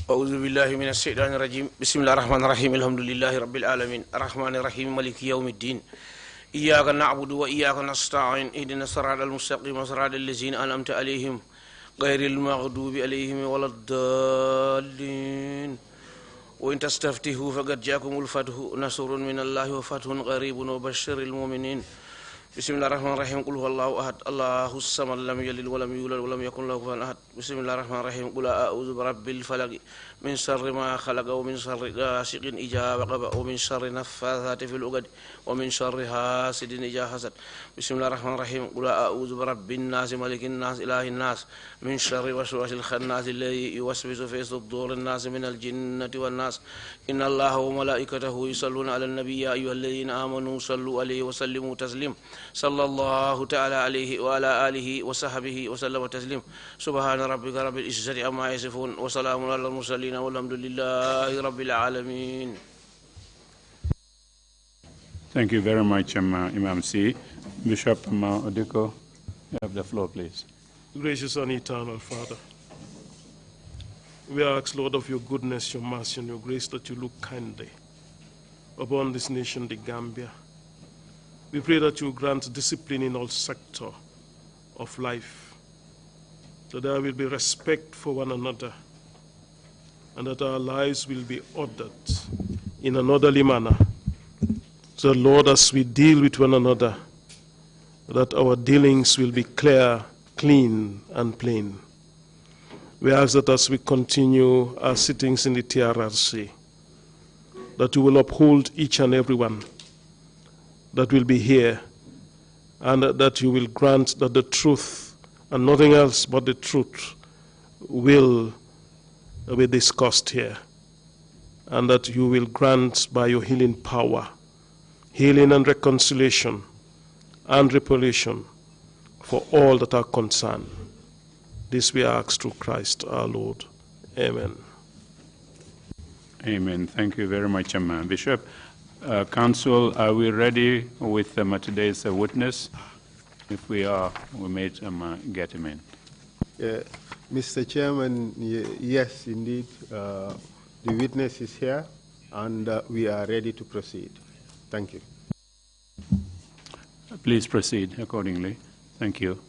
أعوذ بالله من الشيطان الرجيم بسم الله الرحمن الرحيم الحمد لله رب العالمين الرحمن الرحيم مالك يوم الدين إياك نعبد وإياك نستعين اهدنا الصراط المستقيم صراط الذين أنعمت عليهم غير المغضوب عليهم ولا الضالين وإن تستفتحوا فقد جاءكم الفتح نصر من الله وفتح قريب وبشر المؤمنين بسم الله الرحمن الرحيم قل هو الله أحد الله الصمد لم يلد ولم يولد ولم يكن له كفوا أحد بسم الله الرحمن الرحيم قل أعوذ برب الفلق من شر ما خلق ومن شر غاسق إذا وقب ومن شر النفاثات في العقد ومن شر حاسد إذا حسد بسم الله الرحمن الرحيم قل أعوذ برب الناس ملك الناس إله الناس من شر وسواس الخناس الذي يوسوس في صدور الناس من الجنة والناس إن الله وملائكته يصلون على النبي يا أيها الذين آمنوا صلوا عليه وسلموا تسليما صلى الله تعالى عليه وعلى آله وصحبه وسلم تسليما سبحان ربك رب العزة عما يصفون وسلام على المرسلين والحمد لله رب العالمين. Thank you very much, Imam C. Bishop Odiko, you have the floor, please. Gracious and eternal Father, we ask, Lord, of your goodness, your mercy, and your grace that you look kindly upon this nation, the Gambia. We pray that you grant discipline in all sector of life, that there will be respect for one another, and that our lives will be ordered in an orderly manner. So, Lord, as we deal with one another, that our dealings will be clear, clean, and plain. We ask that as we continue our sittings in the Trrc, that you will uphold each and every one that will be here, and that you will grant that the truth and nothing else but the truth will be discussed here, and that you will grant by your healing power healing and reconciliation and reparation for all that are concerned. This we ask through Christ our Lord. Amen. Amen. Thank you very much, Bishop. Council, are we ready with today's witness? If we are, we may get him in. Mr. Chairman, yes, indeed, the witness is here, and we are ready to proceed. Thank you. Please proceed accordingly. Thank you.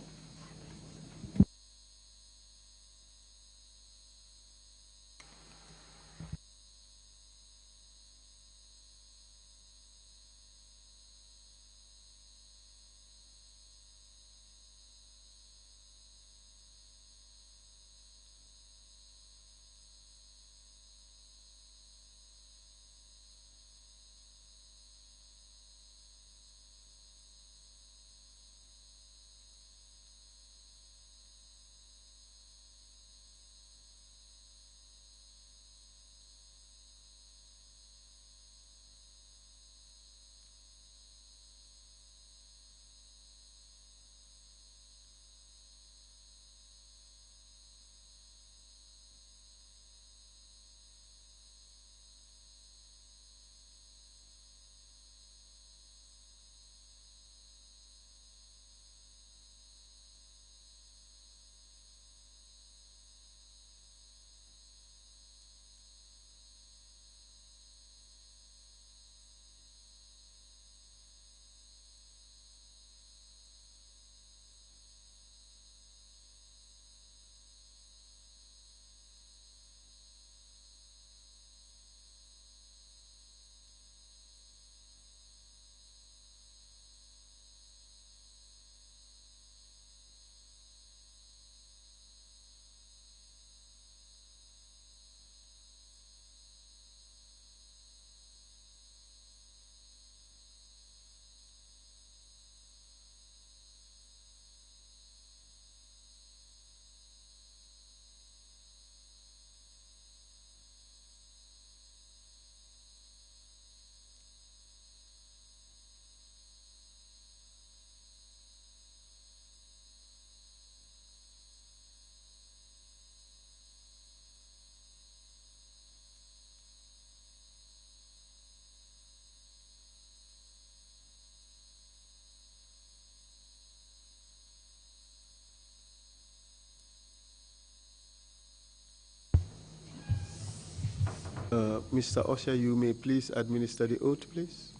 Mr. Osha, you may please administer the oath, please.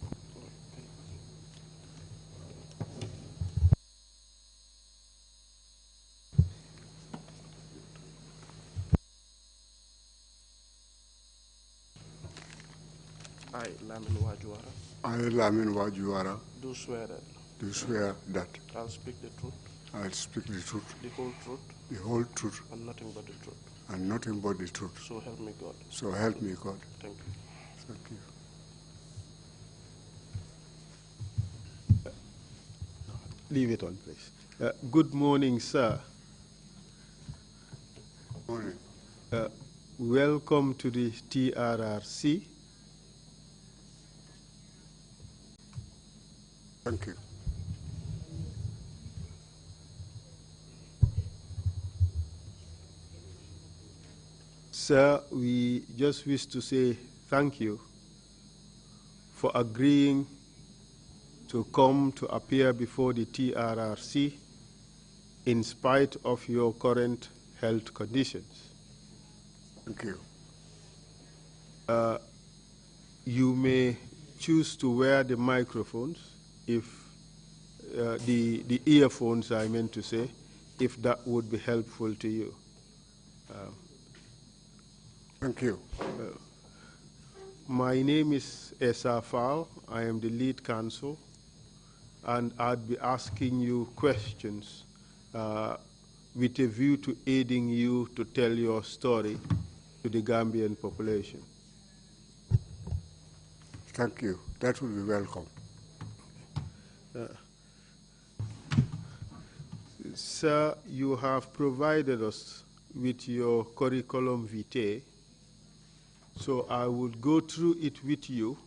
I, Lamin Wajuara, I, Lamin Wajuara, do swear that do swear that I'll speak the truth, I'll speak the truth, the whole truth, the whole truth, and nothing but the truth. and nothing but the truth. So help me God. So help me God. Thank you. Thank you. Leave it on, please. Good morning, sir. Morning. Welcome to the TRRC. Thank you. Sir, we just wish to say thank you for agreeing to come to appear before the TRRC in spite of your current health conditions. Thank you. You may choose to wear the microphones, if the earphones, I meant to say, if that would be helpful to you. Thank you. My name is Esa Fal. I am the lead counsel, and I'd be asking you questions with a view to aiding you to tell your story to the Gambian population. Thank you. That will be welcome. Sir, you have provided us with your curriculum vitae, so I would go through it with you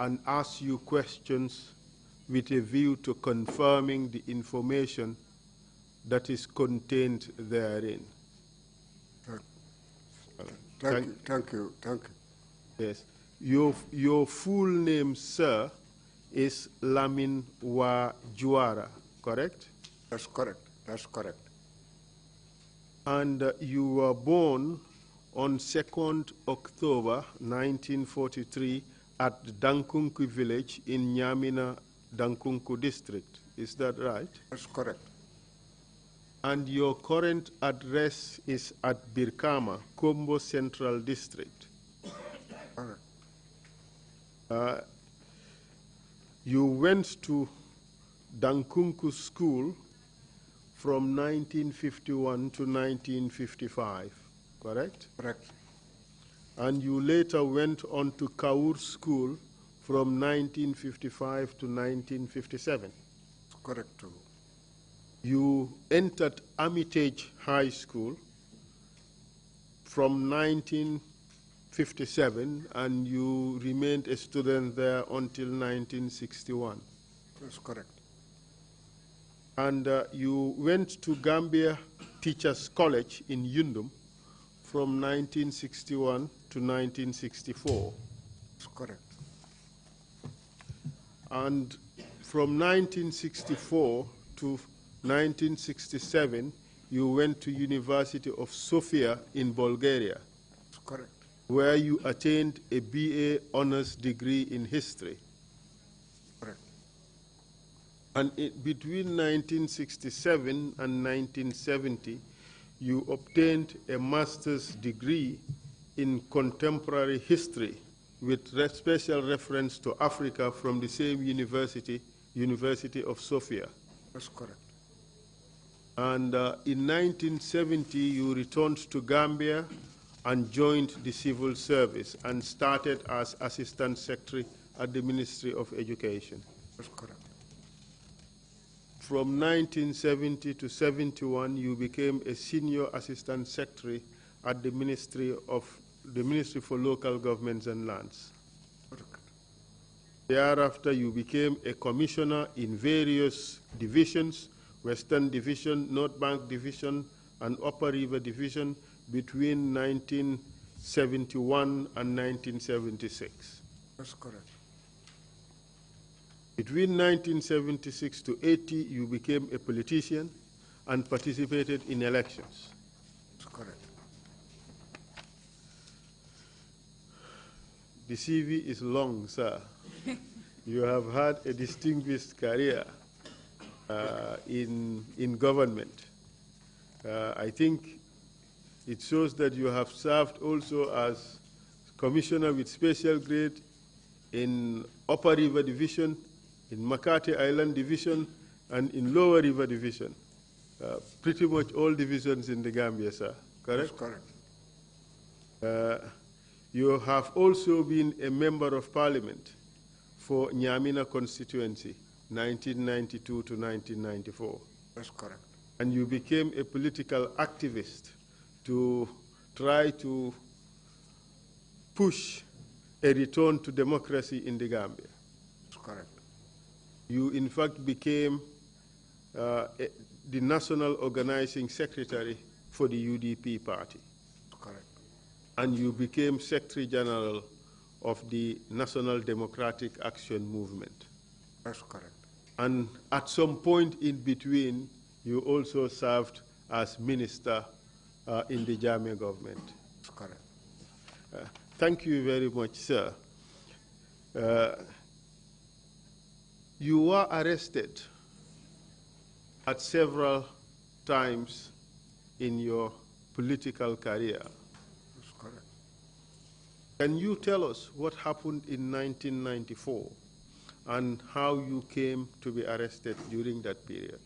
and ask you questions with a view to confirming the information that is contained therein. Thank you. Thank you. Thank you. Yes. Your full name, sir, is Lamin Wajuara, correct? That's correct. That's correct. And you were born on 2nd October 1943 at Dankunku village in Nyamina, Dankunku district. Is that right? That's correct. And your current address is at Birkama, Kombo Central District. Correct. You went to Dankunku School from 1951 to 1955, correct? Correct. And you later went on to Kaur School from 1955 to 1957. Correct too. You entered Armitage High School from 1957, and you remained a student there until 1961. That's correct. And you went to Gambia Teachers College in Yundum from 1961 to 1964. That's correct. And from 1964 to 1967, you went to University of Sofia in Bulgaria, That's correct. where you attained a BA honors degree in history. Correct. And between 1967 and 1970, you obtained a master's degree in contemporary history with special reference to Africa from the same university, University of Sofia. That's correct. And in 1970, you returned to Gambia and joined the civil service and started as Assistant Secretary at the Ministry of Education. That's correct. From 1970 to 71, you became a Senior Assistant Secretary at the Ministry for Local Governments and Lands. Correct. Thereafter, you became a commissioner in various divisions, Western Division, North Bank Division, and Upper River Division between 1971 and 1976. That's correct. Between 1976 to 80, you became a politician and participated in elections. That's correct. the CV is long, sir. You have had a distinguished career in government. I think it shows that you have served also as commissioner with special grade in Upper River Division, in McCarthy Island Division, and in Lower River Division. Pretty much all divisions in the Gambia, sir, correct? That's correct. You have also been a member of parliament for Nyamina constituency, 1992 to 1994. That's correct. And you became a political activist to try to push a return to democracy in the Gambia. That's correct. You, in fact, became the national organizing secretary for the UDP party. That's correct. And you became secretary general of the National Democratic Action Movement. That's correct. And at some point in between, you also served as minister in the Jammeh government. That's correct. Thank you very much, sir. You were arrested at several times in your political career. That's correct. Can you tell us what happened in 1994 and how you came to be arrested during that period?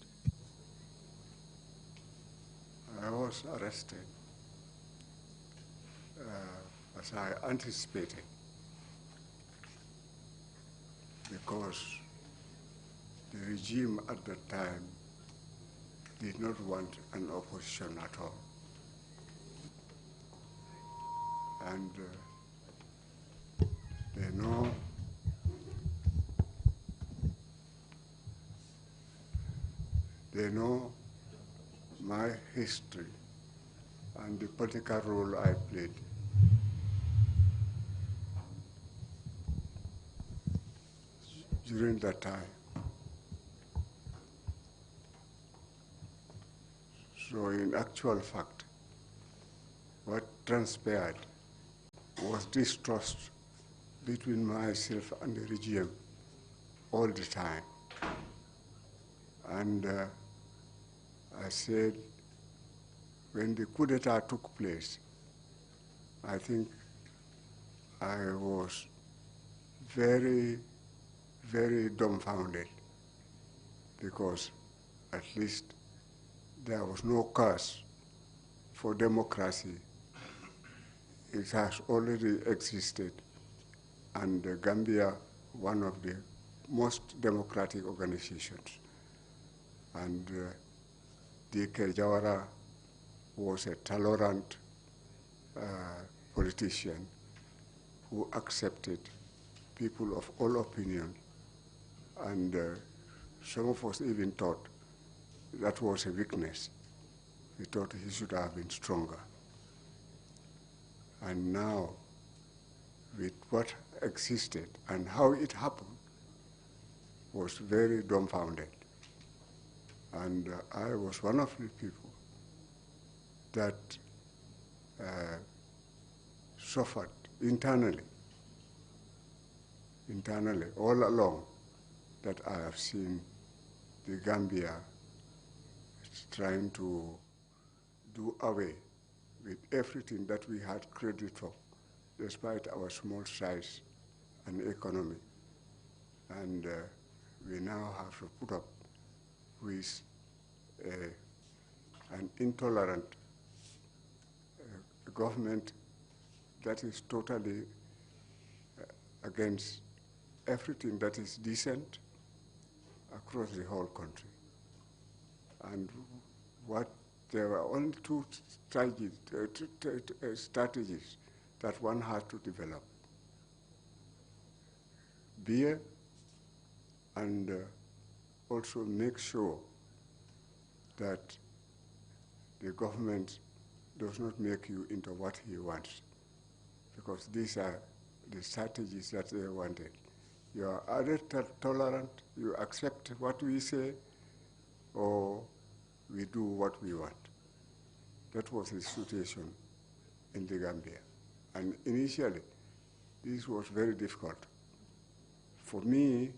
I was arrested as I anticipated, because the regime at that time did not want an opposition at all. And they know my history and the political role I played. During that time. So in actual fact, what transpired was distrust between myself and the regime all the time. And I said, when the coup d'etat took place, I think I was very, very dumbfounded, because at least there was no cause for democracy. It has already existed, and Gambia, one of the most democratic organizations. And D.K. Jawara was a tolerant politician who accepted people of all opinion, and some of us even thought that was a weakness. We thought he should have been stronger. And now, with what existed and how it happened, was very dumbfounded. And I was one of the people that suffered internally, all along, that I have seen the Gambia trying to do away with everything that we had credit for, despite our small size and economy. And we now have to put up with an intolerant government that is totally against everything that is decent across the whole country. And there were only two strategies that one has to develop: beer, and also make sure that the government does not make you into what he wants, because these are the strategies that they wanted. You are either tolerant, you accept what we say, or we do what we want. That was the situation in the Gambia. And initially, this was very difficult for me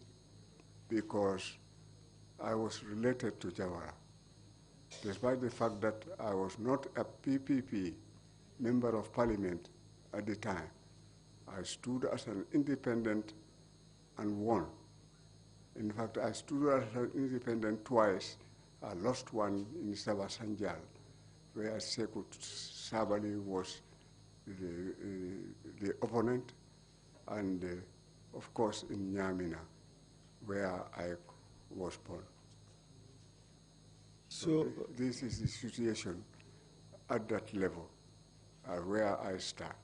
because I was related to Jawara. Despite the fact that I was not a PPP member of parliament at the time, I stood as an independent and won. In fact, I stood as an independent twice. I lost one in Sabasanjal, where Sekut Sabali was the opponent, and of course in Nyamina, where I was born. So this is the situation at that level, where I start.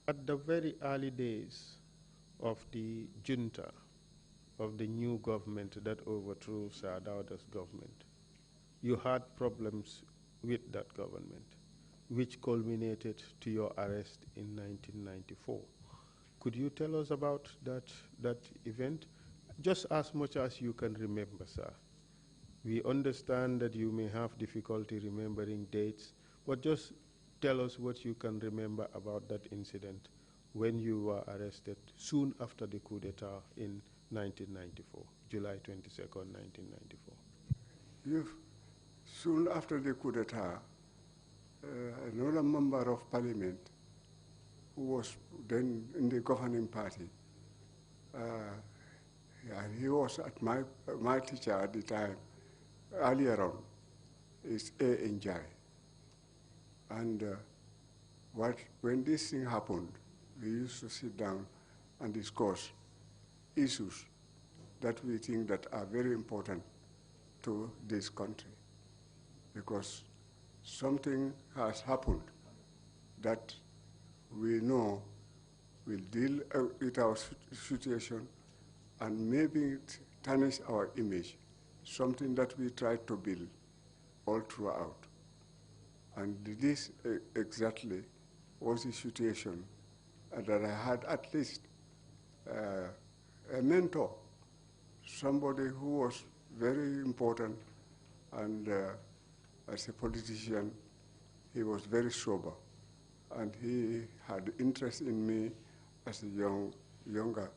At the very early days of the junta, of the new government that overthrew Sir Dawda's government, you had problems with that government, which culminated to your arrest in 1994. Could you tell us about that event? Just as much as you can remember, sir. We understand that you may have difficulty remembering dates, but just tell us what you can remember about that incident when you were arrested soon after the coup d'etat in 1994, July 22nd, 1994. Soon after the coup d'etat, another member of parliament who was then in the governing party, he was at my teacher at the time, earlier on, is A. Njai. And when this thing happened, we used to sit down and discuss issues that we think that are very important to this country, because something has happened that we know will deal with our situation and maybe tarnish our image, something that we try to build all throughout. And this exactly was the situation that I had at least a mentor, somebody who was very important, and as a politician, he was very sober, and he had interest in me as a younger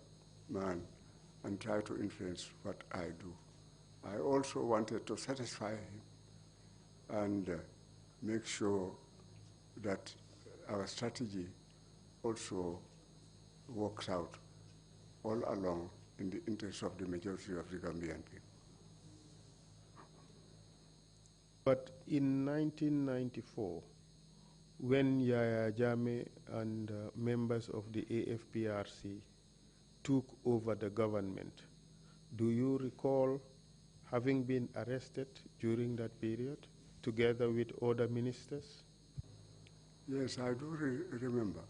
man and tried to influence what I do. I also wanted to satisfy him and make sure that our strategy also works out all along in the interest of the majority of the Gambian people. But in 1994, when Yaya Jammeh and members of the AFPRC took over the government, do you recall having been arrested during that period, together with other ministers? Yes, I do remember,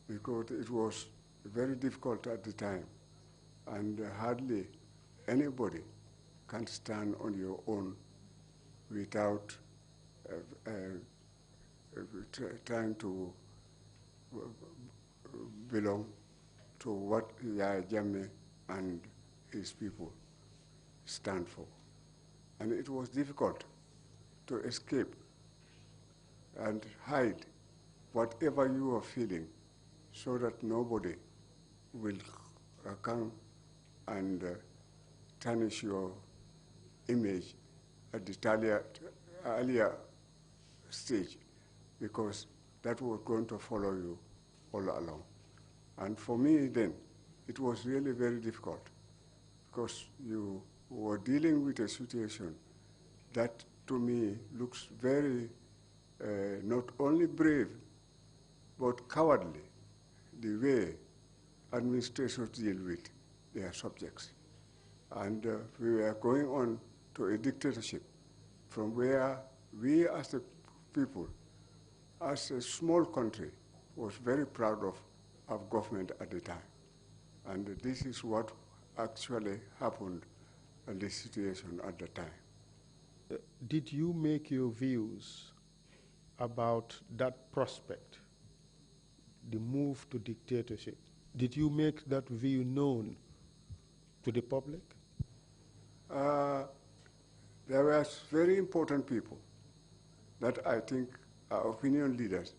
because it was very difficult at the time, and hardly anybody can stand on your own without trying to belong to what Yaya Jammeh and his people stand for. And it was difficult to escape and hide whatever you are feeling so that nobody will come and tarnish your image at the earlier stage, because that was going to follow you all along. And for me then, it was really very difficult, because you were dealing with a situation that to me looks very not only brave, but cowardly, the way administrators deal with their subjects. And we were going on to a dictatorship from where we as a people, as a small country, was very proud of our government at the time. And this is what actually happened in the situation at the time. Did you make your views about that prospect, the move to dictatorship, did you make that view known to the public? There were very important people that I think are opinion leaders,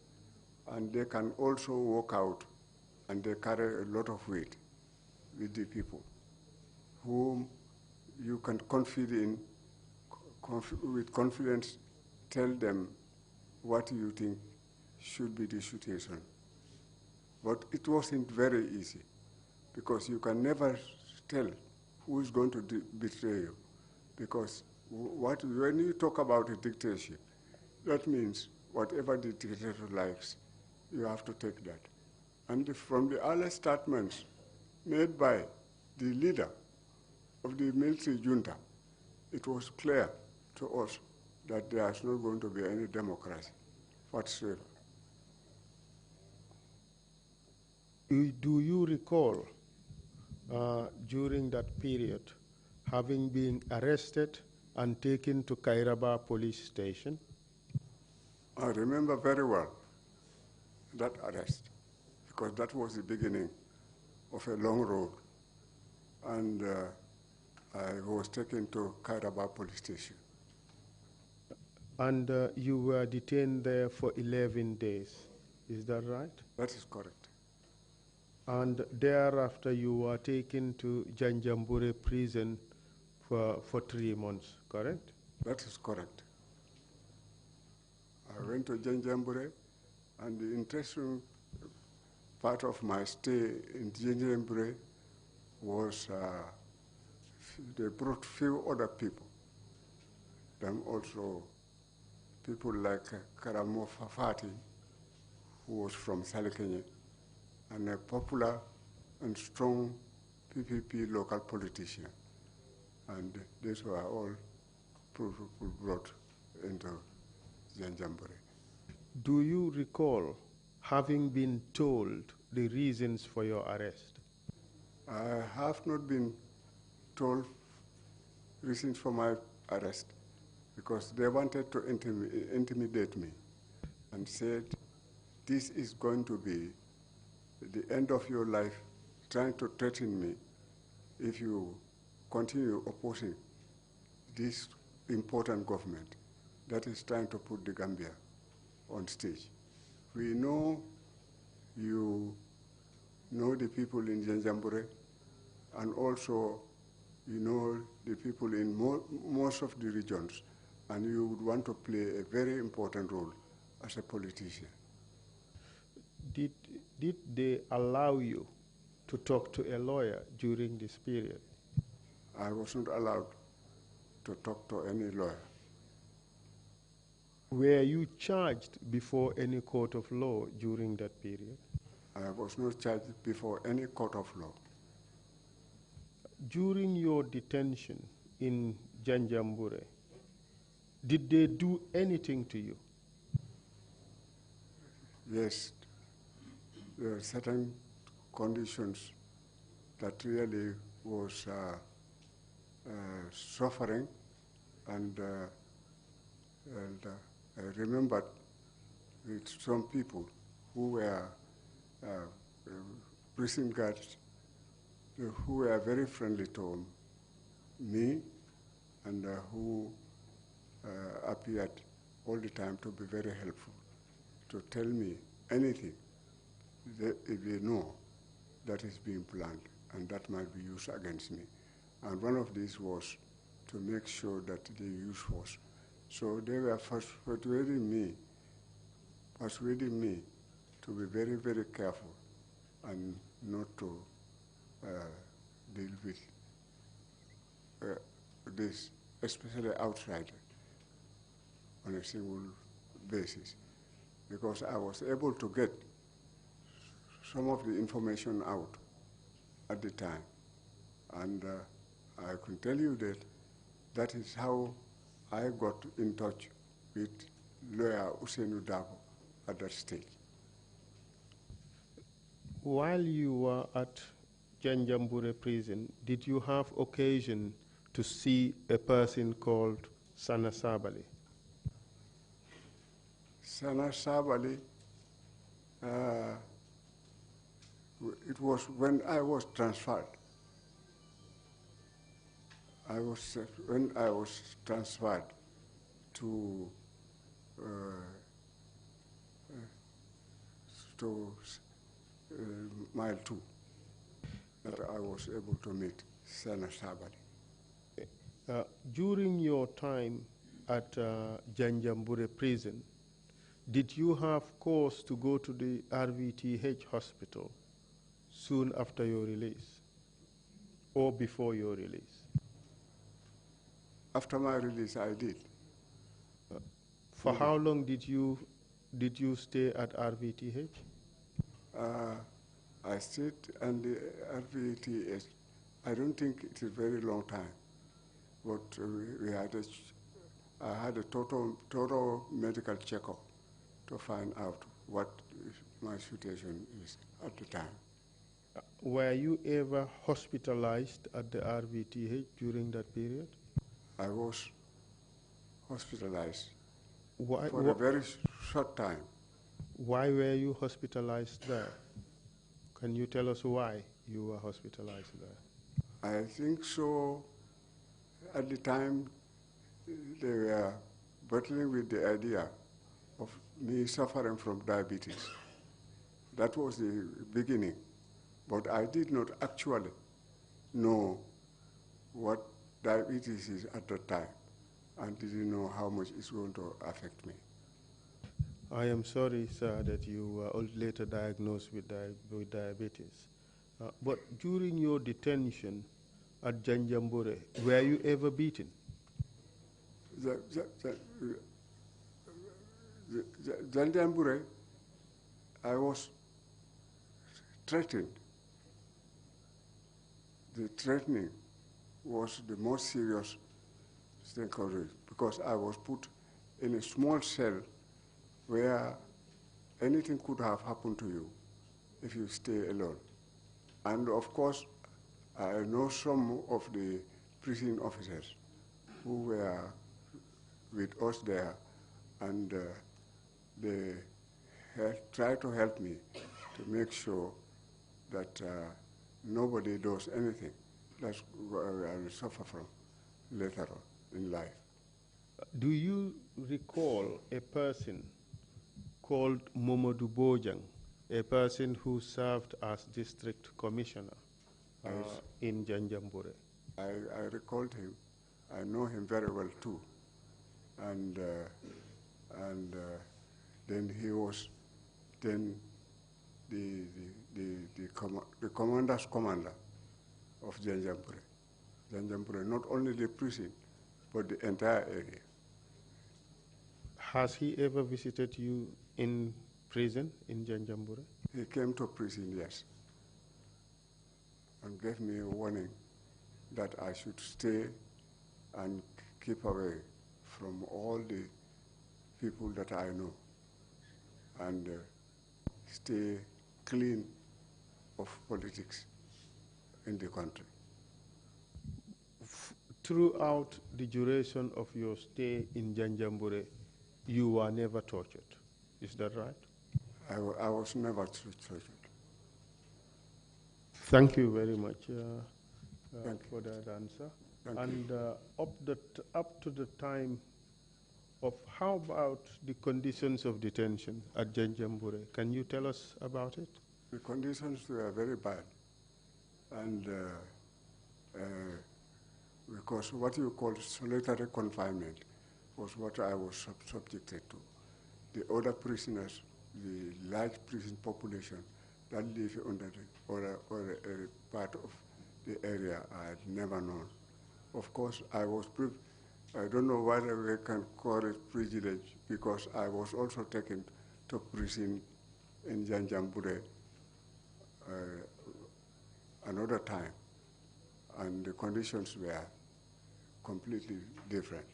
and they can also work out and they carry a lot of weight with the people, whom you can confide in, with confidence, tell them what you think should be the situation. But it wasn't very easy, because you can never tell who is going to betray you. Because when you talk about a dictatorship, that means whatever the dictator likes, you have to take that. And from the early statements made by the leader of the military junta, it was clear to us that there is not going to be any democracy whatsoever. Do you recall during that period having been arrested and taken to Kairaba police station? I remember very well that arrest, because that was the beginning of a long road. And I was taken to Kairaba police station. And you were detained there for 11 days. Is that right? That is correct. And thereafter, you were taken to Janjambure prison for 3 months, correct? That is correct. I went to Janjambure, and the interesting part of my stay in Janjambure was they brought few other people. Them also people like Karamo Fafati, who was from Salikenye, and a popular and strong PPP local politician. And these were all brought into Janjambure. Do you recall having been told the reasons for your arrest? I have not been told reasons for my arrest, because they wanted to intimidate me and said, this is going to be the end of your life, trying to threaten me if you continue opposing this important government that is trying to put the Gambia on stage. We know you know the people in Janjambure, and also you know the people in most of the regions, and you would want to play a very important role as a politician. Did they allow you to talk to a lawyer during this period? I wasn't allowed to talk to any lawyer. Were you charged before any court of law during that period? I was not charged before any court of law. During your detention in Janjambure, did they do anything to you? Yes, there are certain conditions that really was suffering, and I remembered with some people who were prison guards who were very friendly to me, and who appeared all the time to be very helpful, to tell me anything if they know that is being planned and that might be used against me. And one of these was to make sure that they use force. So they were persuading me to be very, very careful and not to deal with this, especially outside, on a single basis, because I was able to get some of the information out at the time. And I can tell you that that is how I got in touch with lawyer Usainu Dabo at that stage. While you were at Janjambure prison, did you have occasion to see a person called Sana Sabali? Sana Sabali, it was when I was transferred. When I was transferred to mile 2 that I was able to meet Senator Sabali. During your time at Janjambure prison, did you have cause to go to the RVTH hospital soon after your release or before your release? After my release, I did. For how long did you stay at RVTH? I stayed and the RVTH. I don't think it's a very long time, but we had I had a total medical checkup to find out what my situation is at the time. Were you ever hospitalized at the RVTH during that period? I was hospitalized for a very short time. Why were you hospitalized there? Can you tell us why you were hospitalized there? I think so. At the time, they were battling with the idea of me suffering from diabetes. That was the beginning. But I did not actually know what diabetes is at that time and didn't know how much it's going to affect me. I am sorry, sir, that you were later diagnosed with diabetes. But during your detention at Janjambure, were you ever beaten? Janjambure, I was threatened. The threatening was the most serious thing because I was put in a small cell where anything could have happened to you if you stay alone. And of course, I know some of the prison officers who were with us there, and they tried to help me to make sure that nobody does anything that I will suffer from later on in life. Do you recall a person called Momodou Bojang, a person who served as district commissioner in Janjambure? I recalled him. I know him very well too. And then he was then the commander's commander of Janjambure. Janjambure, not only the prison, but the entire area. Has he ever visited you in prison in Janjambure? He came to prison, yes, and gave me a warning that I should stay and keep away from all the people that I know and stay clean of politics in the country. Throughout the duration of your stay in Janjambure, you were never tortured. Is that right? I was never tortured. Thank you very much for that answer. Thank you. Up to the time of how about the conditions of detention at Janjambure? Can you tell us about it? The conditions were very bad, and because what you call solitary confinement was what I was subjected to. The other prisoners, the large prison population that live under the or a part of the area I had never known. Of course, I don't know whether we can call it privilege, because I was also taken to prison in Janjambure another time, and the conditions were completely different.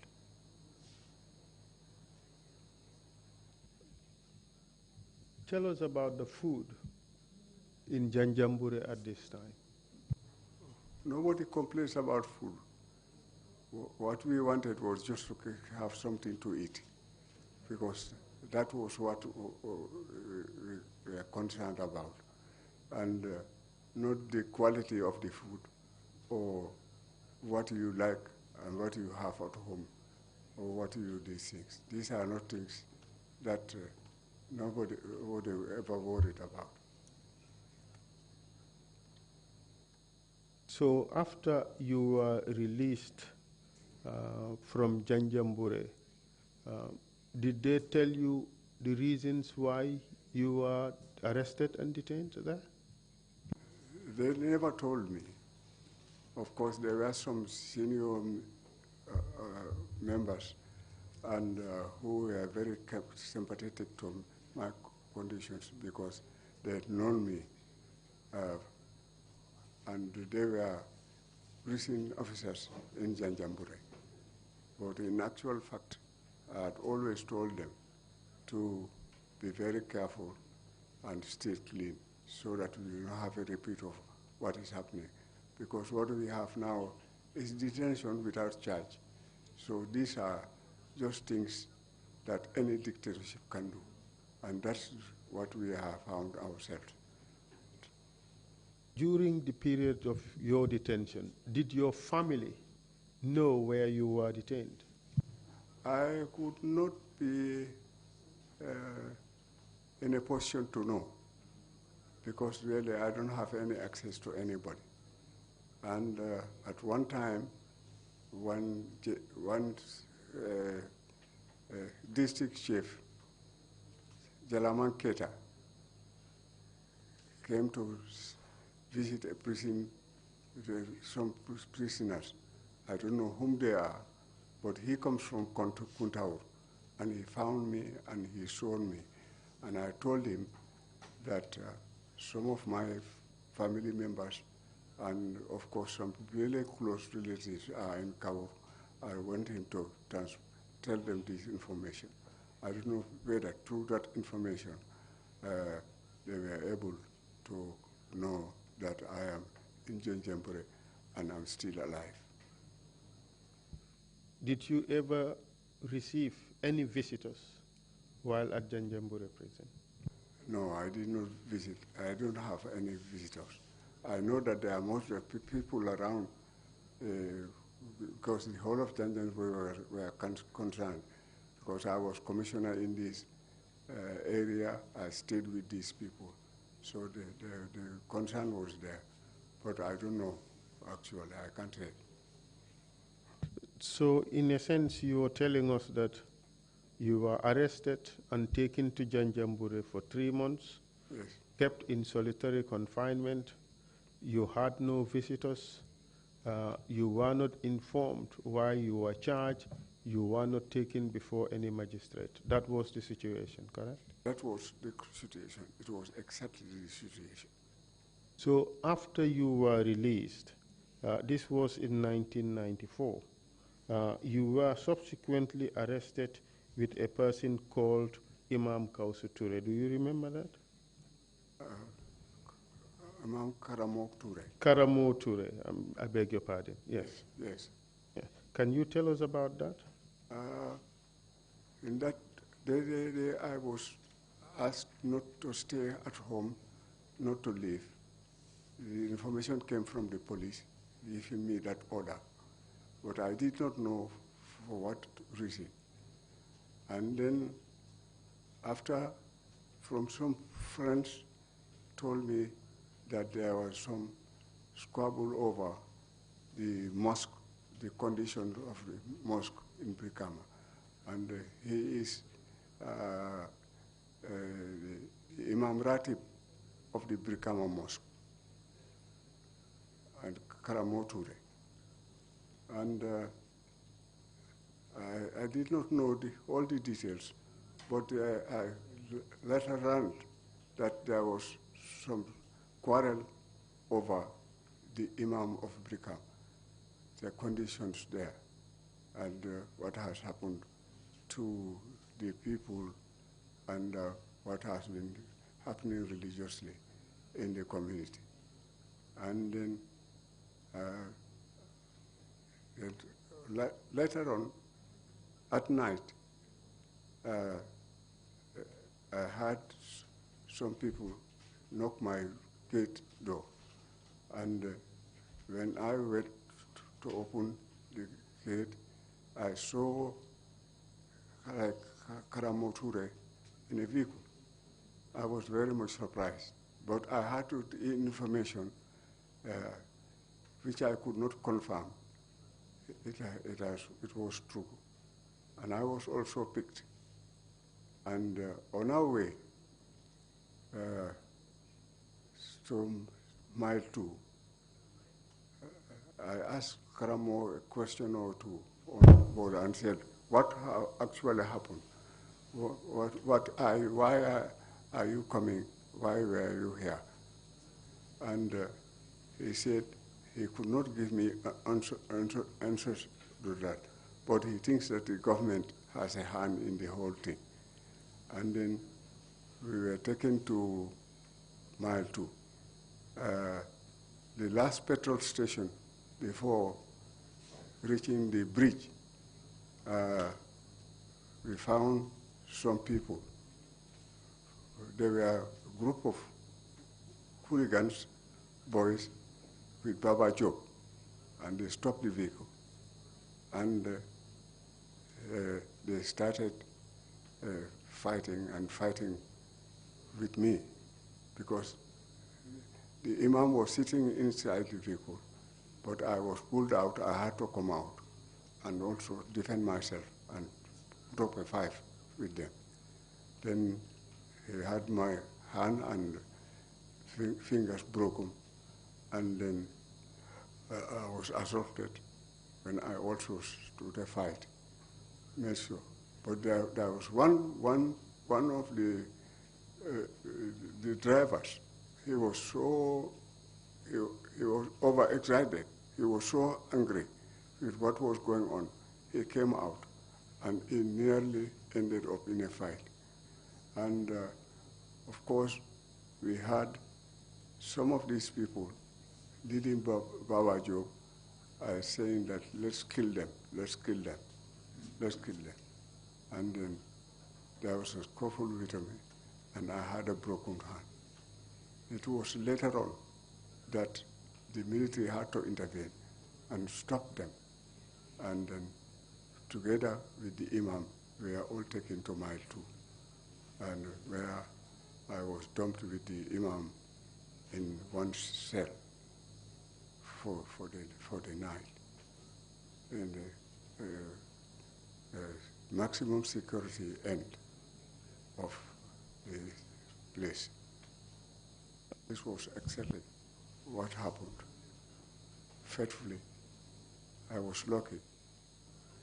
Tell us about the food in Janjambure at this time. Nobody complains about food. What we wanted was just to have something to eat, because that was what we were concerned about, and not the quality of the food or what you like and what you have at home or what you do these things. These are not things that nobody would ever worried about. So after you were released from Janjambure, did they tell you the reasons why you were arrested and detained there? They never told me. Of course, there were some senior members and who were very sympathetic to my conditions because they had known me and they were prison officers in Janjambure. But in actual fact, I had always told them to be very careful and stay clean so that we will not have a repeat of what is happening. Because what we have now is detention without charge. So these are just things that any dictatorship can do. And that's what we have found ourselves. During the period of your detention, did your family know where you were detained? I could not be in a position to know because really I don't have any access to anybody. And at one time, one district chief, Jalaman Keta, came to visit a prison, some prisoners. I don't know whom they are, but he comes from Kuntaur, and he found me and he showed me. And I told him that some of my family members and of course some really close relatives are in Cabo. I want him to tell them this information. I don't know whether through that information they were able to know that I am in Janjambure and I'm still alive. Did you ever receive any visitors while at Janjambure prison? No, I did not visit. I don't have any visitors. I know that there are most people around because the whole of Janjambure were concerned because I was commissioner in this area. I stayed with these people. So the concern was there. But I don't know, actually. I can't say. So in a sense, you were telling us that you were arrested and taken to Janjambure for 3 months, Yes. kept in solitary confinement. You had no visitors. You were not informed why you were charged. You were not taken before any magistrate. That was the situation, correct? That was the situation. It was exactly the situation. So after you were released, this was in 1994, you were subsequently arrested with a person called Imam Kausu Ture. Do you remember that? Imam Karamo Ture. Karamo Ture, I beg your pardon. Yes. Yes. Yeah. Can you tell us about that? In that day, I was asked not to stay at home, not to leave. The information came from the police giving me that order, but I did not know for what reason. And then after, from some friends told me that there was some squabble over the mosque, the condition of the mosque in Brikama. And he is the Imam Ratib of the Brikama Mosque and Karamoture. And I did not know all the details, but I later learned that there was some quarrel over the Imam of Brikama, the conditions there, and what has happened to the people and what has been happening religiously in the community. And then later on, at night, I had some people knock my gate door. And when I went to open the gate, I saw like Karamoture in a vehicle. I was very much surprised, but I had to information which I could not confirm. It was true. And I was also picked. And on our way to mile 2, I asked Karamo a question or two on board and said, what actually happened? Why are you coming? Why were you here? And he said he could not give me answers to that, but he thinks that the government has a hand in the whole thing. And then we were taken to mile 2. The last petrol station before reaching the bridge, we found some people. There were a group of hooligans, boys, with Baba Job, and they stopped the vehicle. And they started fighting with me, because the Imam was sitting inside the vehicle, but I was pulled out. I had to come out and also defend myself and drop a 5 with them. Then he had my hand and fingers broken, and then I was assaulted when I also stood a fight. Made sure. But there was one of the drivers. He was overexcited. He was so angry with what was going on. He came out, and he nearly ended up in a fight. And of course, we had some of these people leading Baba Job saying that let's kill them, let's kill them, let's kill them. And then there was a scuffle with me, and I had a broken hand. It was later on that the military had to intervene and stop them. And then together with the Imam, we were all taken to mile 2, and where I was dumped with the Imam in one cell for the night. In the maximum security end of the place. This was exactly what happened. Faithfully, I was lucky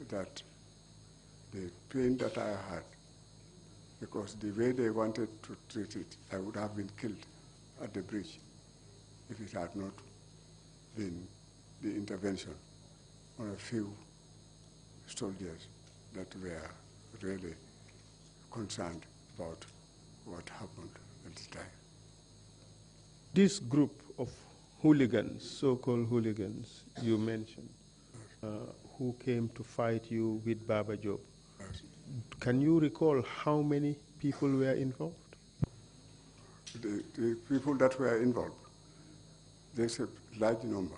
that the pain that I had, because the way they wanted to treat it, I would have been killed at the bridge if it had not been the intervention on a few soldiers that were really concerned about what happened at the time. This group of hooligans, so-called hooligans you mentioned, who came to fight you with Baba Job, Yes. can you recall how many people were involved? The people that were involved, there's a large number.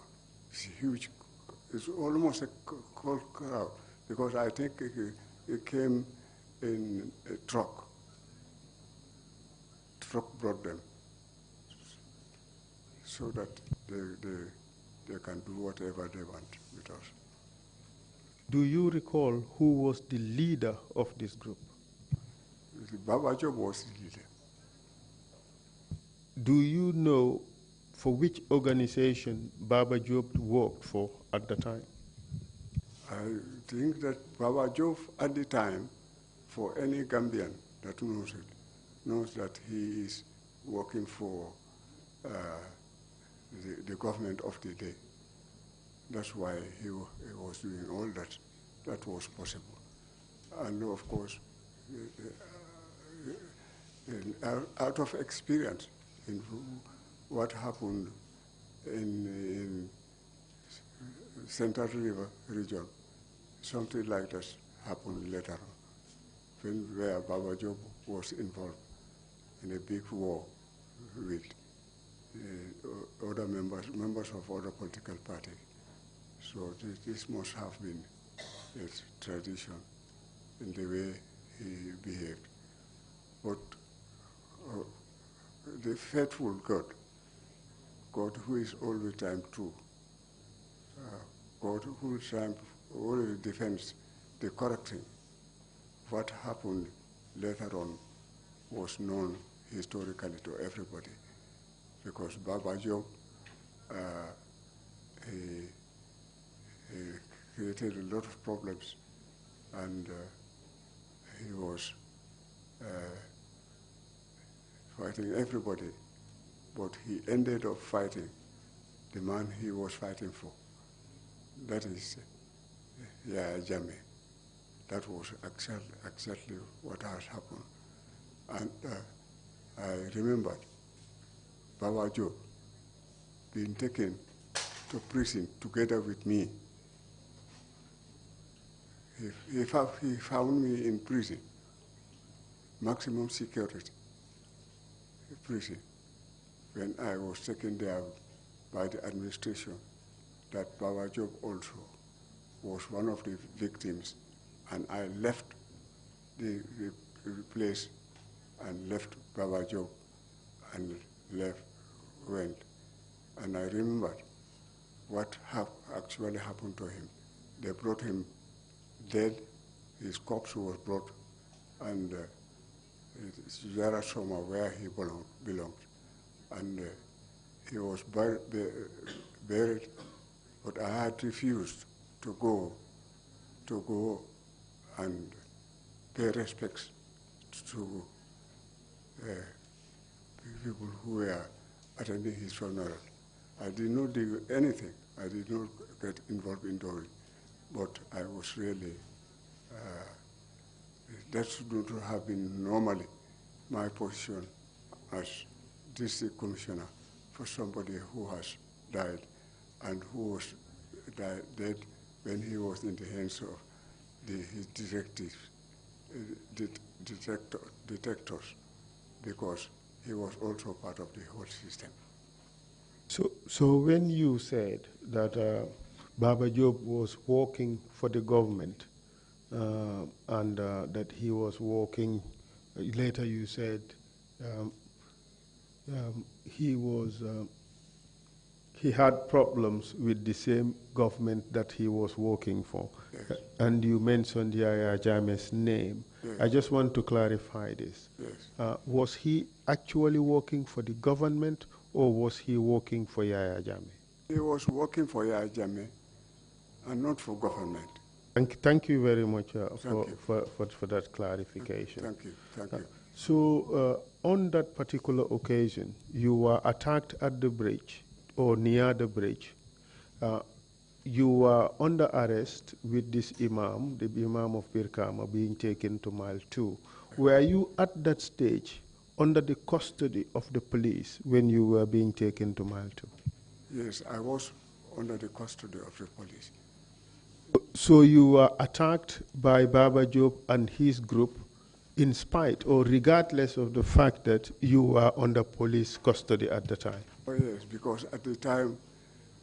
It's huge. It's almost a cold crowd, because I think it came in a truck. Truck brought them so that they can do whatever they want with us. Do you recall who was the leader of this group? Baba Job was the leader. Do you know for which organization Baba Job worked for at the time? I think that Baba Job at the time, for any Gambian that knows it, knows that he is working for the government of the day. That's why he was doing all that was possible. And of course, out of experience in what happened in Central River region, something like this happened later on, where Baba Job was involved in a big war with other members of other political parties. So this must have been a tradition in the way he behaved. But the faithful God who is all the time true, God who triumph always defends the correct thing. What happened later on was known historically to everybody, because Baba Job, he created a lot of problems, and he was fighting everybody, but he ended up fighting the man he was fighting for. That is Yahya Jammeh. That was exactly what has happened. And I remembered Baba Job being taken to prison together with me. He found me in prison, maximum security prison, when I was taken there by the administration, that Baba Job also was one of the victims, and I left the place and left Baba Job and went. And I remembered what actually happened to him. They brought him dead, his corpse was brought, and there are somewhere where he belonged. And he was buried, but I had refused to go and pay respects to people who were attending his funeral. I did not do anything. I did not get involved in it, but I was really, that should not have been normally my position as district commissioner for somebody who has died and who was dead when he was in the hands of his detectors, because he was also part of the whole system. So when you said that Baba Job was working for the government and that he was working, later you said he had problems with the same government that he was working for. Yes. And you mentioned Yahya Jammeh's name. Yes. I just want to clarify this. Yes. Was he actually working for the government, or was he working for Yahya Jammeh? He was working for Yahya Jammeh and not for government. Thank you very much for that clarification. Thank you. So on that particular occasion, you were attacked at the bridge or near the bridge. You were under arrest with this imam, the imam of Birkama, being taken to Mile 2. Were you at that stage under the custody of the police when you were being taken to Mile 2? Yes, I was under the custody of the police. So you were attacked by Baba Job and his group in spite or regardless of the fact that you were under police custody at the time? Oh yes, because at the time,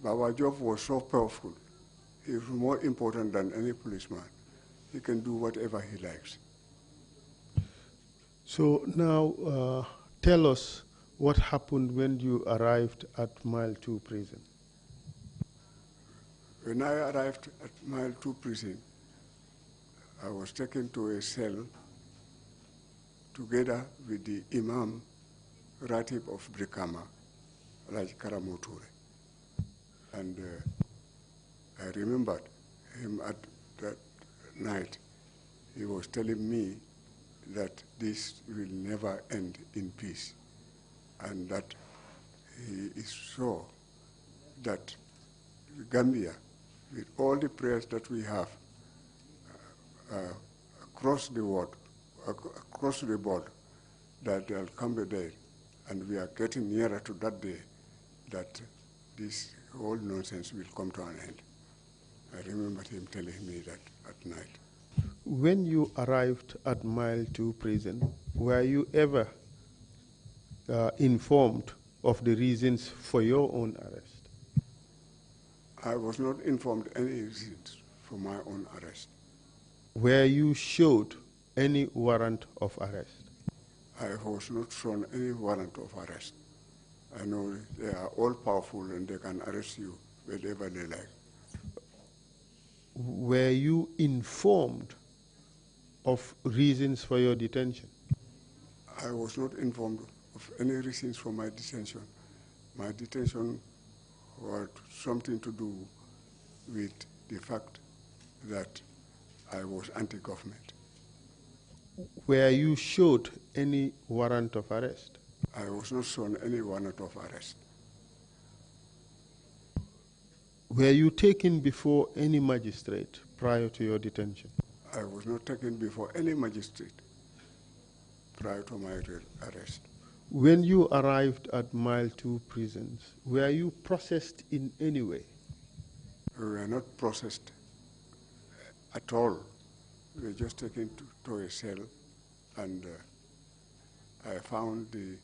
Baba Job was so powerful. He was more important than any policeman. He can do whatever he likes. So now tell us what happened when you arrived at Mile 2 prison. When I arrived at Mile 2 prison, I was taken to a cell together with the Imam Ratib of Brikama, like Karamoture. And I remembered him at that night. He was telling me that this will never end in peace, and that he is sure that Gambia, with all the prayers that we have across the world, across the board, that there'll come a day, and we are getting nearer to that day, that this whole nonsense will come to an end. I remember him telling me that at night. When you arrived at Mile 2 prison, were you ever informed of the reasons for your own arrest? I was not informed any reasons for my own arrest. Were you showed any warrant of arrest? I was not shown any warrant of arrest. I know they are all powerful and they can arrest you whenever they like. were you informed of reasons for your detention? I was not informed of any reasons for my detention. My detention had something to do with the fact that I was anti-government. Were you showed any warrant of arrest? I was not shown any warrant of arrest. Were you taken before any magistrate prior to your detention? I was not taken before any magistrate prior to my arrest. When you arrived at Mile 2 prisons, were you processed in any way? We were not processed at all. We were just taken to a cell, and I found the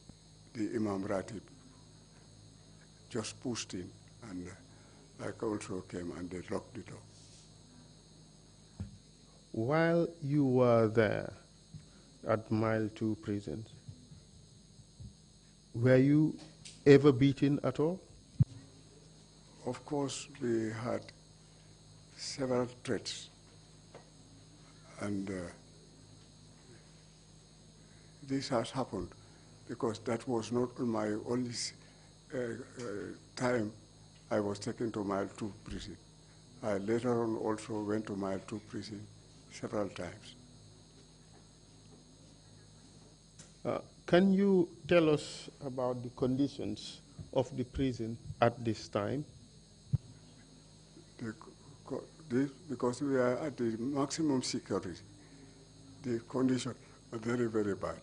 Imam Ratib just pushed in, and I also came and they locked the door. While you were there at Mile 2 prisons, were you ever beaten at all? Of course, we had several threats, and this has happened because that was not my only time I was taken to Mile 2 prison. I later on also went to Mile 2 prison several times. Can you tell us about the conditions of the prison at this time? Because we are at the maximum security, the conditions are very, very bad.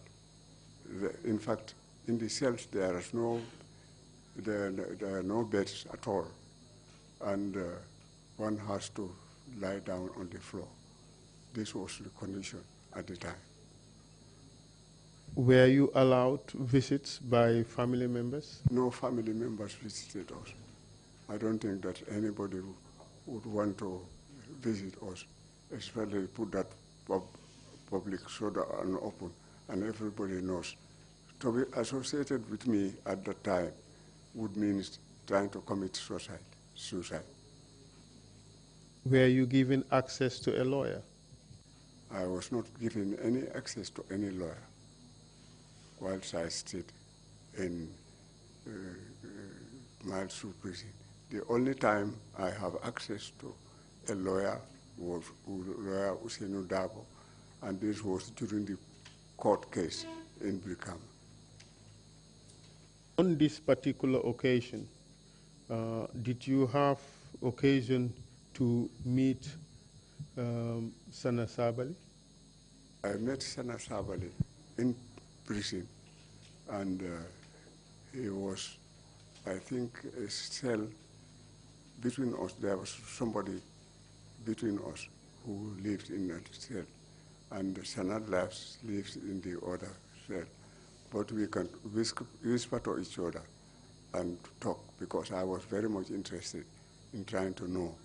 In fact, in the cells there are no beds at all, and one has to lie down on the floor. This was the condition at the time. Were you allowed visits by family members? No family members visited us. I don't think that anybody would want to visit us, especially put that public soda and open, and everybody knows. To be associated with me at that time would mean trying to commit suicide. Were you given access to a lawyer? I was not given any access to any lawyer whilst I stayed in Mile 2 prison. The only time I have access to a lawyer was lawyer Usenu Dabo, and this was during the court case in Brikama. On this particular occasion, did you have occasion to meet Sana Sabali? I met Sana Sabali in prison, and he was, I think, a cell between us. There was somebody between us who lived in that cell, and Sanad lives in the other cell. But we can whisper to each other and talk, because I was very much interested in trying to know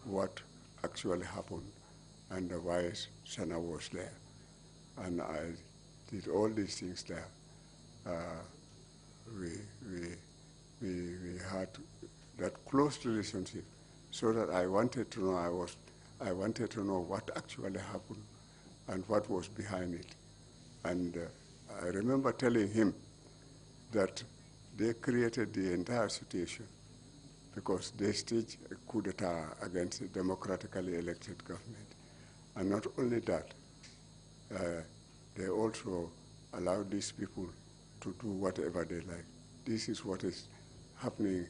what actually happened and why Sana was there. And I did all these things there. We had that close relationship, so that I wanted to know. I wanted to know what actually happened and what was behind it. And I remember telling him that they created the entire situation because they staged a coup d'etat against a democratically elected government. And not only that, they also allowed these people to do whatever they like. This is what is happening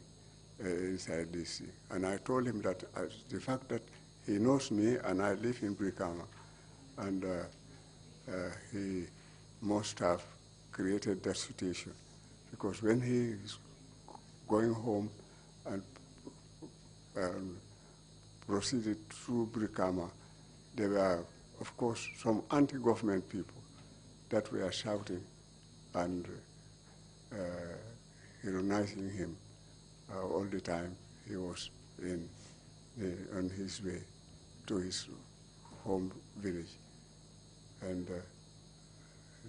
inside this thing. And I told him that the fact that he knows me and I live in Brikama, and he must have created that situation, because when he is going home and proceeded through Brikama, there were, of course, some anti-government people that were shouting and ironizing him all the time. He was on his way to his home village. And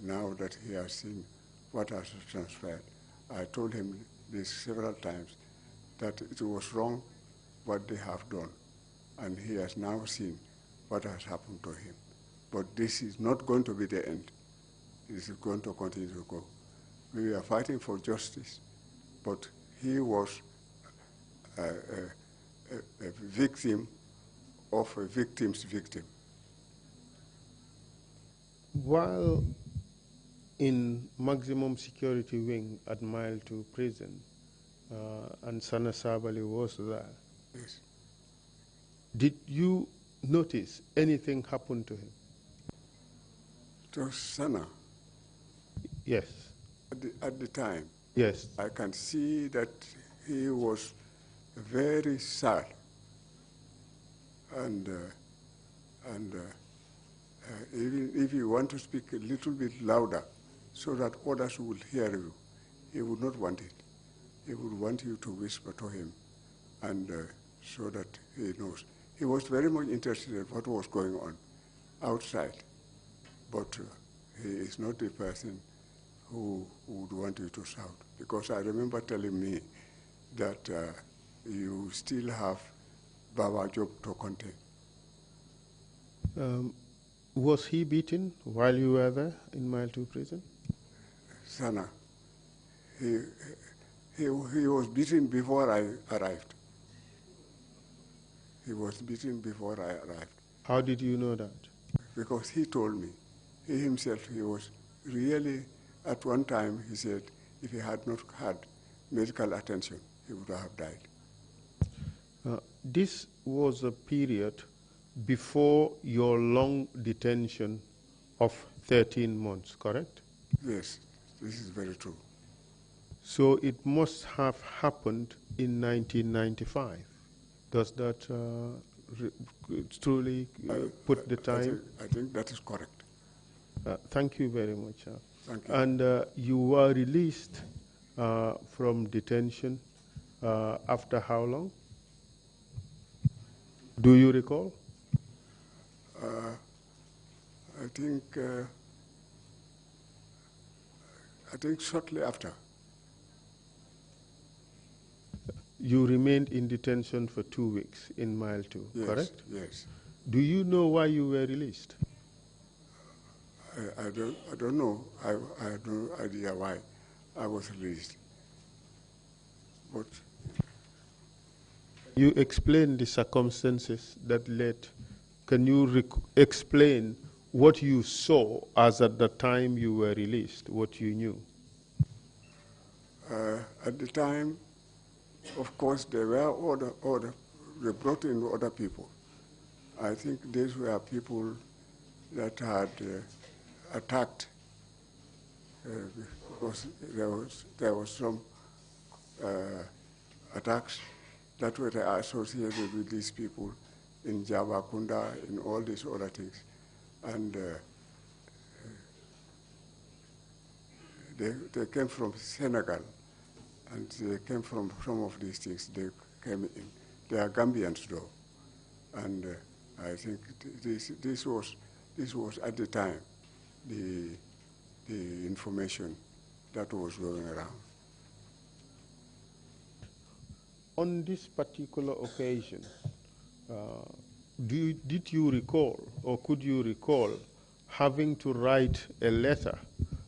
now that he has seen what has transpired, I told him this several times, that it was wrong what they have done, and he has now seen what has happened to him. But this is not going to be the end. This is going to continue to go. We are fighting for justice, but he was a victim of a victim's victim. While in maximum security wing at Mile 2 prison, and Sana Sabali was there, Yes. did you notice anything happen to him? To Sana, Yes. at the time, Yes. I can see that he was very sad, and even if you want to speak a little bit louder so that others will hear you, he would not want it. He would want you to whisper to him, and so that he knows. He was very much interested in what was going on outside, but he is not the person who would want you to shout. Because I remember telling me that you still have Baba Job to contain. Was he beaten while you were there in Mile 2 prison? Sana, he was beaten before I arrived. He was beaten before I arrived. How did you know that? Because he told me, he himself, he was really, at one time, he said, if he had not had medical attention, he would have died. This was a period before your long detention of 13 months, correct? Yes, this is very true. So it must have happened in 1995. Does that truly put the time? I think that is correct. Thank you very much. Thank you. And you were released from detention after how long? Do you recall? I think shortly after. You remained in detention for 2 weeks in Mile 2, Yes, correct? yes. Do you know why you were released? I don't know. I have no idea why I was released. But You explain the circumstances that led. Can you explain what you saw as at the time you were released, what you knew? at the time, of course, there were they brought in other people. I think these were people that had attacked because there was some attacks that were associated with these people in Jabakunda, in all these other things. And they came from Senegal, and they came from some of these things. They came in. They are Gambians, though. And I think this was at the time the information that was going around. On this particular occasion, did you recall, or could you recall, having to write a letter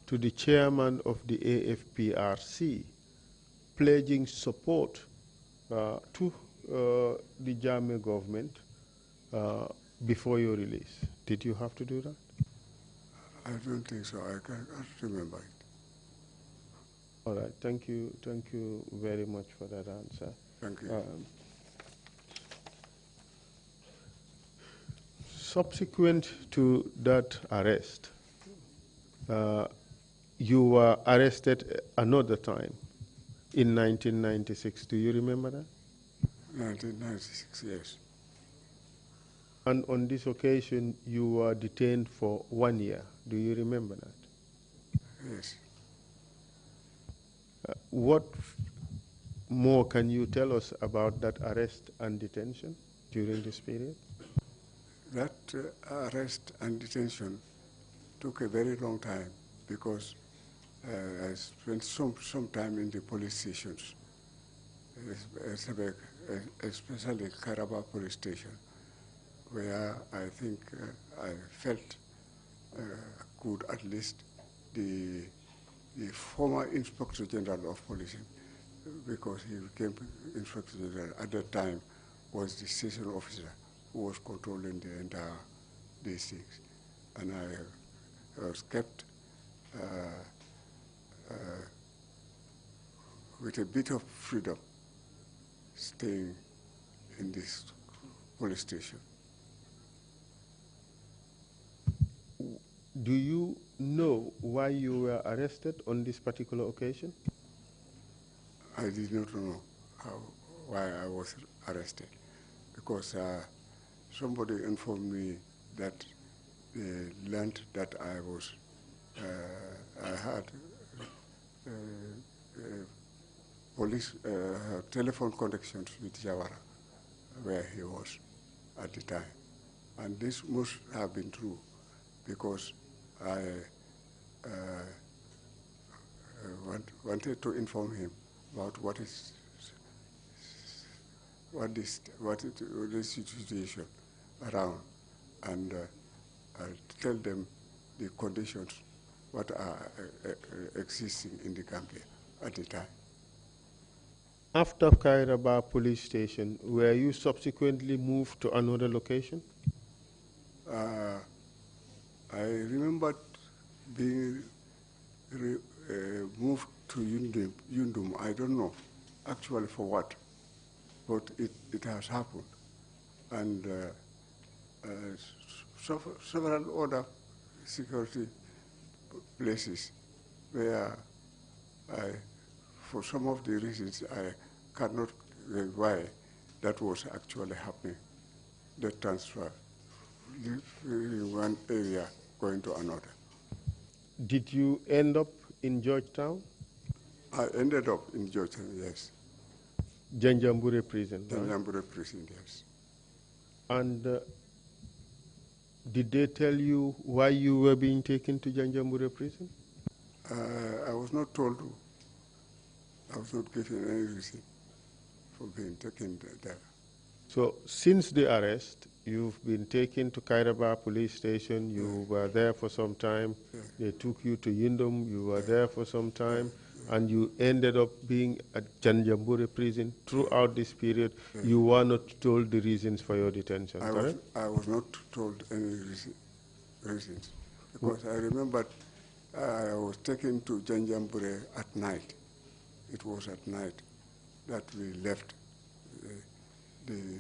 to the chairman of the AFPRC pledging support to the Jammeh government before your release? Did you have to do that? I don't think so. I can't remember it. All right. Thank you very much for that answer. Thank you. Subsequent to that arrest, you were arrested another time in 1996. Do you remember that? 1996, yes. And on this occasion, you were detained for 1 year. Do you remember that? Yes. What more can you tell us about that arrest and detention during this period? That arrest and detention took a very long time because I spent some time in the police stations, especially Karaba police station. where I think I felt could at least the former Inspector General of Police, because he became Inspector General at that time, was the station officer who was controlling the entire these things. And I was kept with a bit of freedom staying in this police station. Do you know why you were arrested on this particular occasion? I did not know why I was arrested, because somebody informed me that they learned that I had police telephone connections with Jawara, where he was at the time. And this must have been true, because I wanted to inform him about the situation around, and tell them the conditions what are existing in the Gambia at the time. After Kairaba police station, were you subsequently moved to another location? I remembered being moved to Yundum. I don't know actually for what, but it has happened. And several other security places where for some of the reasons I cannot why that was actually happening, the transfer, leaving one area going to another. Did you end up in Georgetown? I ended up in Georgetown, yes. Janjambure prison, right? Janjambure prison, yes. And did they tell you why you were being taken to Janjambure prison? I was not told. I was not given any reason for being taken there. So since the arrest, you've been taken to Kairaba police station, you were there for some time, they took you to Yindum, you were there for some time, and you ended up being at Janjambure prison. Throughout this period, you were not told the reasons for your detention, correct? I was not told any reasons, because I remember I was taken to Janjambure at night. It was at night that we left the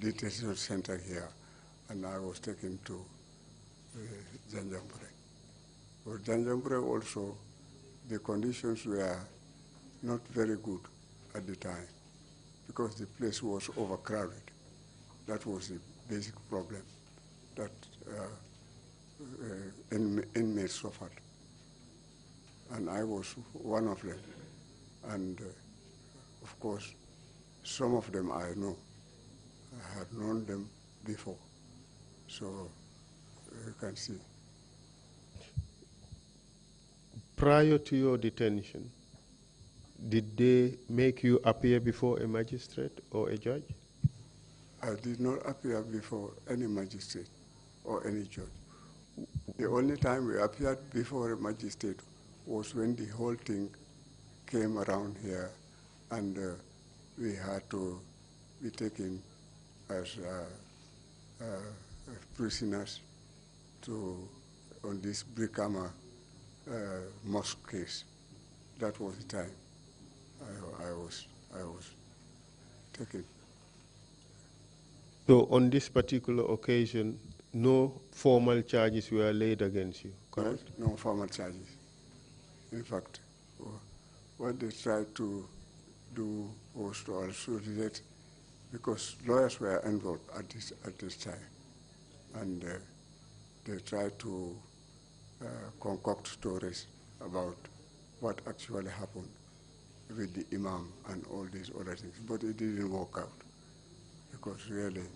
detention center here, and I was taken to Janjambure. For Janjambure also, the conditions were not very good at the time, because the place was overcrowded. That was the basic problem that inmates suffered. And I was one of them. And of course, some of them I know. I had known them before. So you can see. Prior to your detention, did they make you appear before a magistrate or a judge? I did not appear before any magistrate or any judge. The only time we appeared before a magistrate was when the whole thing came around here, and we had to be taken as prisoners on this Brikama mosque case. That was the time I was taken. So on this particular occasion, no formal charges were laid against you, correct? No formal charges. In fact, what they tried to do was to also relate, because lawyers were involved at this time, and they tried to concoct stories about what actually happened with the imam and all these other things, but it didn't work out, because really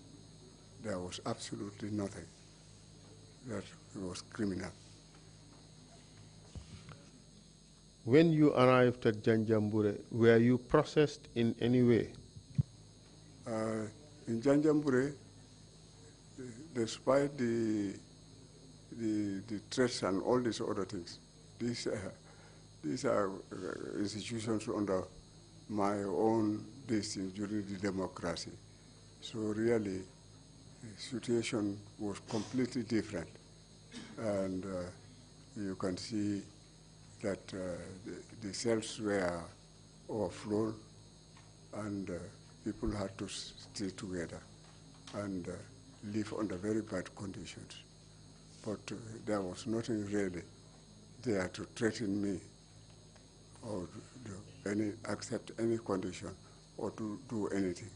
there was absolutely nothing that was criminal. When you arrived at Janjambure, were you processed in any way? In Janjambure, despite the threats and all these other things, these are institutions under my own destiny during the democracy. So really, the situation was completely different. And you can see that the cells were overflown, and people had to stay together and live under very bad conditions. But there was nothing really there to threaten me or accept any condition or to do anything.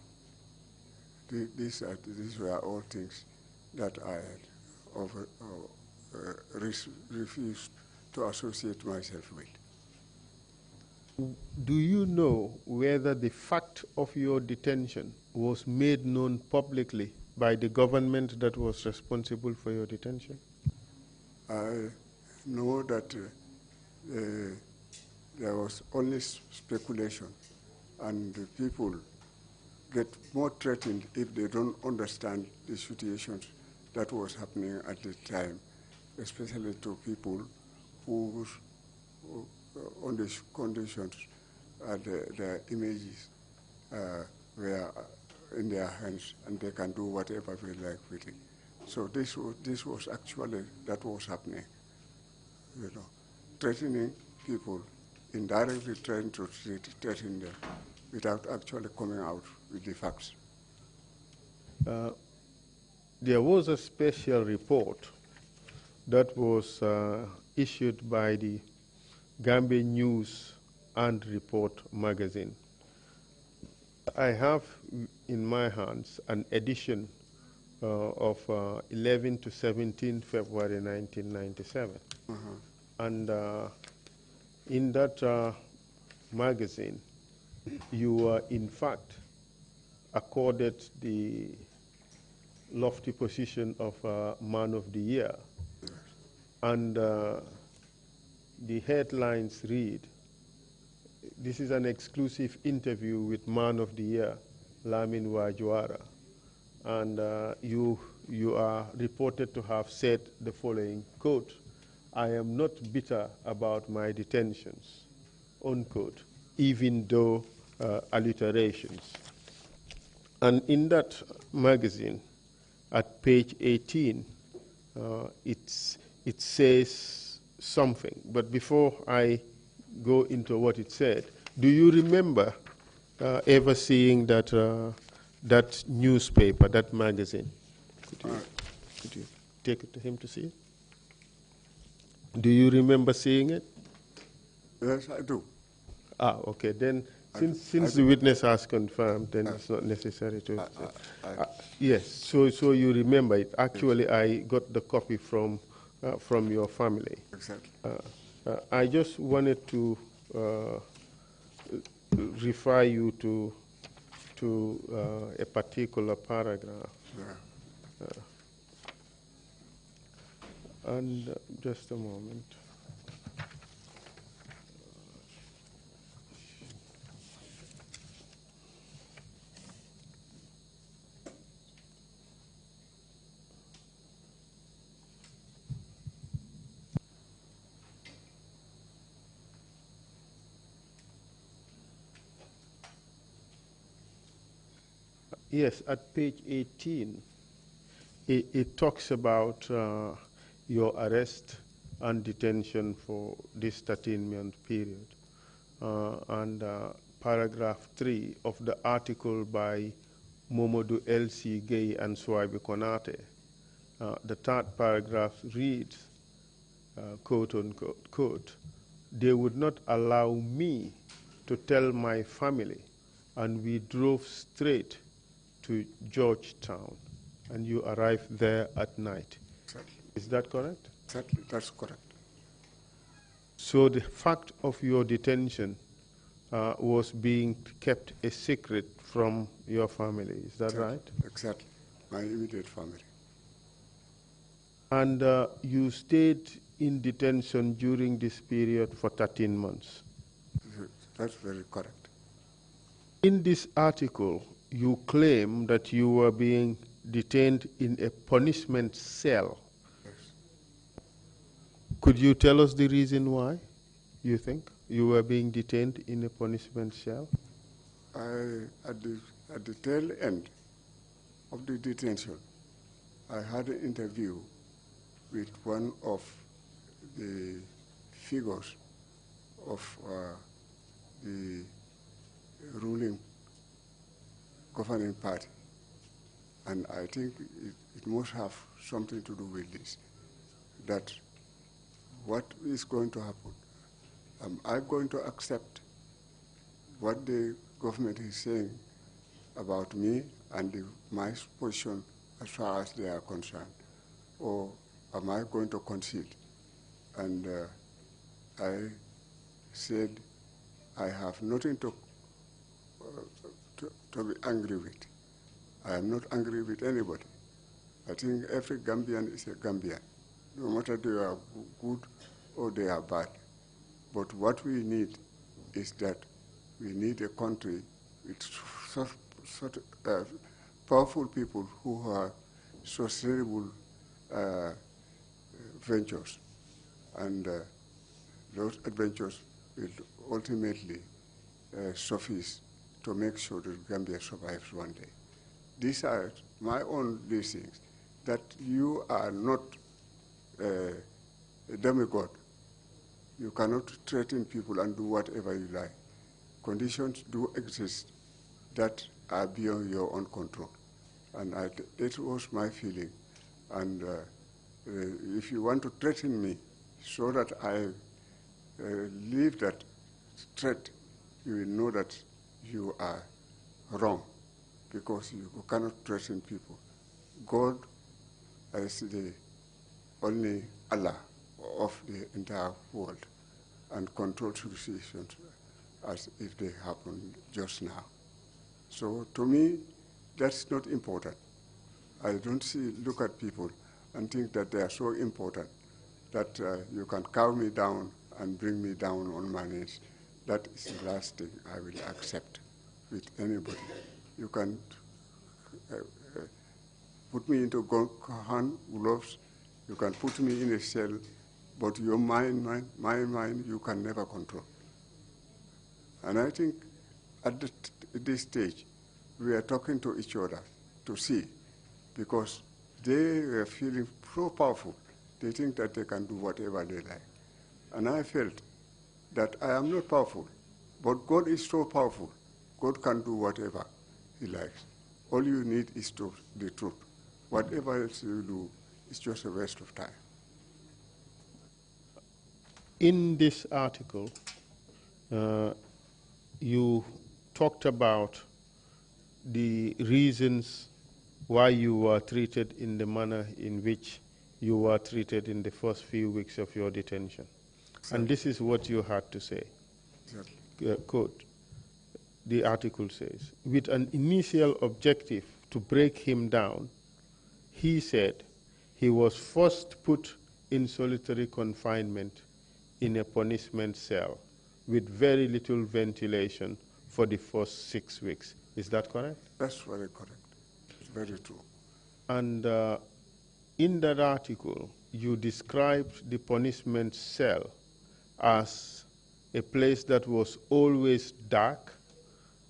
These were all things that I had refused to associate myself with. Do you know whether the fact of your detention was made known publicly by the government that was responsible for your detention? I know that there was only speculation, and people get more threatened if they don't understand the situations that was happening at the time, especially to people who on these conditions, their images were in their hands, and they can do whatever they like with it. So this was actually that was happening, threatening people, indirectly trying to threaten them without actually coming out with the facts. There was a special report that was issued by the Gambia News and Report magazine. I have in my hands an edition of 11 to 17 February 1997. And in that magazine, you were in fact accorded the lofty position of Man of the Year. And the headlines read, this is an exclusive interview with Man of the Year, Lamin Wajuara. And you are reported to have said the following, quote, "I am not bitter about my detentions," unquote, even though alliterations. And in that magazine, at page 18, it says something. But before I go into what it said, do you remember ever seeing that that newspaper, that magazine? Could you take it to him to see it? Do you remember seeing it? Yes, I do. Ah, okay. Then, since the witness has confirmed, then it's not necessary to. Yes. So you remember it. Actually, yes. I got the copy from your family. Exactly. I just wanted to refer you to a particular paragraph. Yeah. And just a moment. Yes, at page 18, it talks about your arrest and detention for this 13-month period. And paragraph 3 of the article by Momodou L.C. Gay and Swaibi Konate, the third paragraph reads, quote unquote, quote, "They would not allow me to tell my family, and we drove straight to Georgetown, and you arrived there at night." Exactly. Is that correct? Exactly, that's correct. So the fact of your detention was being kept a secret from your family, is that right? Exactly, my immediate family. And you stayed in detention during this period for 13 months. That's very correct. In this article, you claim that you were being detained in a punishment cell. Could you tell us the reason why you think you were being detained in a punishment cell? At the tail end of the detention, I had an interview with one of the figures of the ruling governing party. And I think it must have something to do with this, that what is going to happen? Am I going to accept what the government is saying about me and my position as far as they are concerned? Or am I going to concede? And I said, I have nothing to be angry with. I am not angry with anybody. I think every Gambian is a Gambian, no matter they are good or they are bad. But what we need is that we need a country with such powerful people who are sustainable ventures. And those adventures will ultimately suffice to make sure that Gambia survives one day. These are my own blessings, that you are not a demigod. You cannot threaten people and do whatever you like. Conditions do exist that are beyond your own control. And that was my feeling. And if you want to threaten me so that I leave that threat, you will know that you are wrong, because you cannot threaten people. God is the only Allah of the entire world and controls situations as if they happen just now. So to me, that's not important. I don't look at people and think that they are so important that you can cow me down and bring me down on my knees. That is the last thing I will accept with anybody. You can put me into hand gloves, you can put me in a cell, but your mind, my mind, you can never control. And I think at this stage, we are talking to each other to see, because they are feeling so powerful, they think that they can do whatever they like. And I felt that I am not powerful, but God is so powerful. God can do whatever he likes. All you need is the truth. Whatever else you do is just a waste of time. In this article, you talked about the reasons why you were treated in the manner in which you were treated in the first few weeks of your detention. Exactly. And this is what you had to say. Exactly. Quote, the article says, with an initial objective to break him down, he said he was first put in solitary confinement in a punishment cell with very little ventilation for the first 6 weeks. Is that correct? That's very correct. It's very true. And in that article, you described the punishment cell as a place that was always dark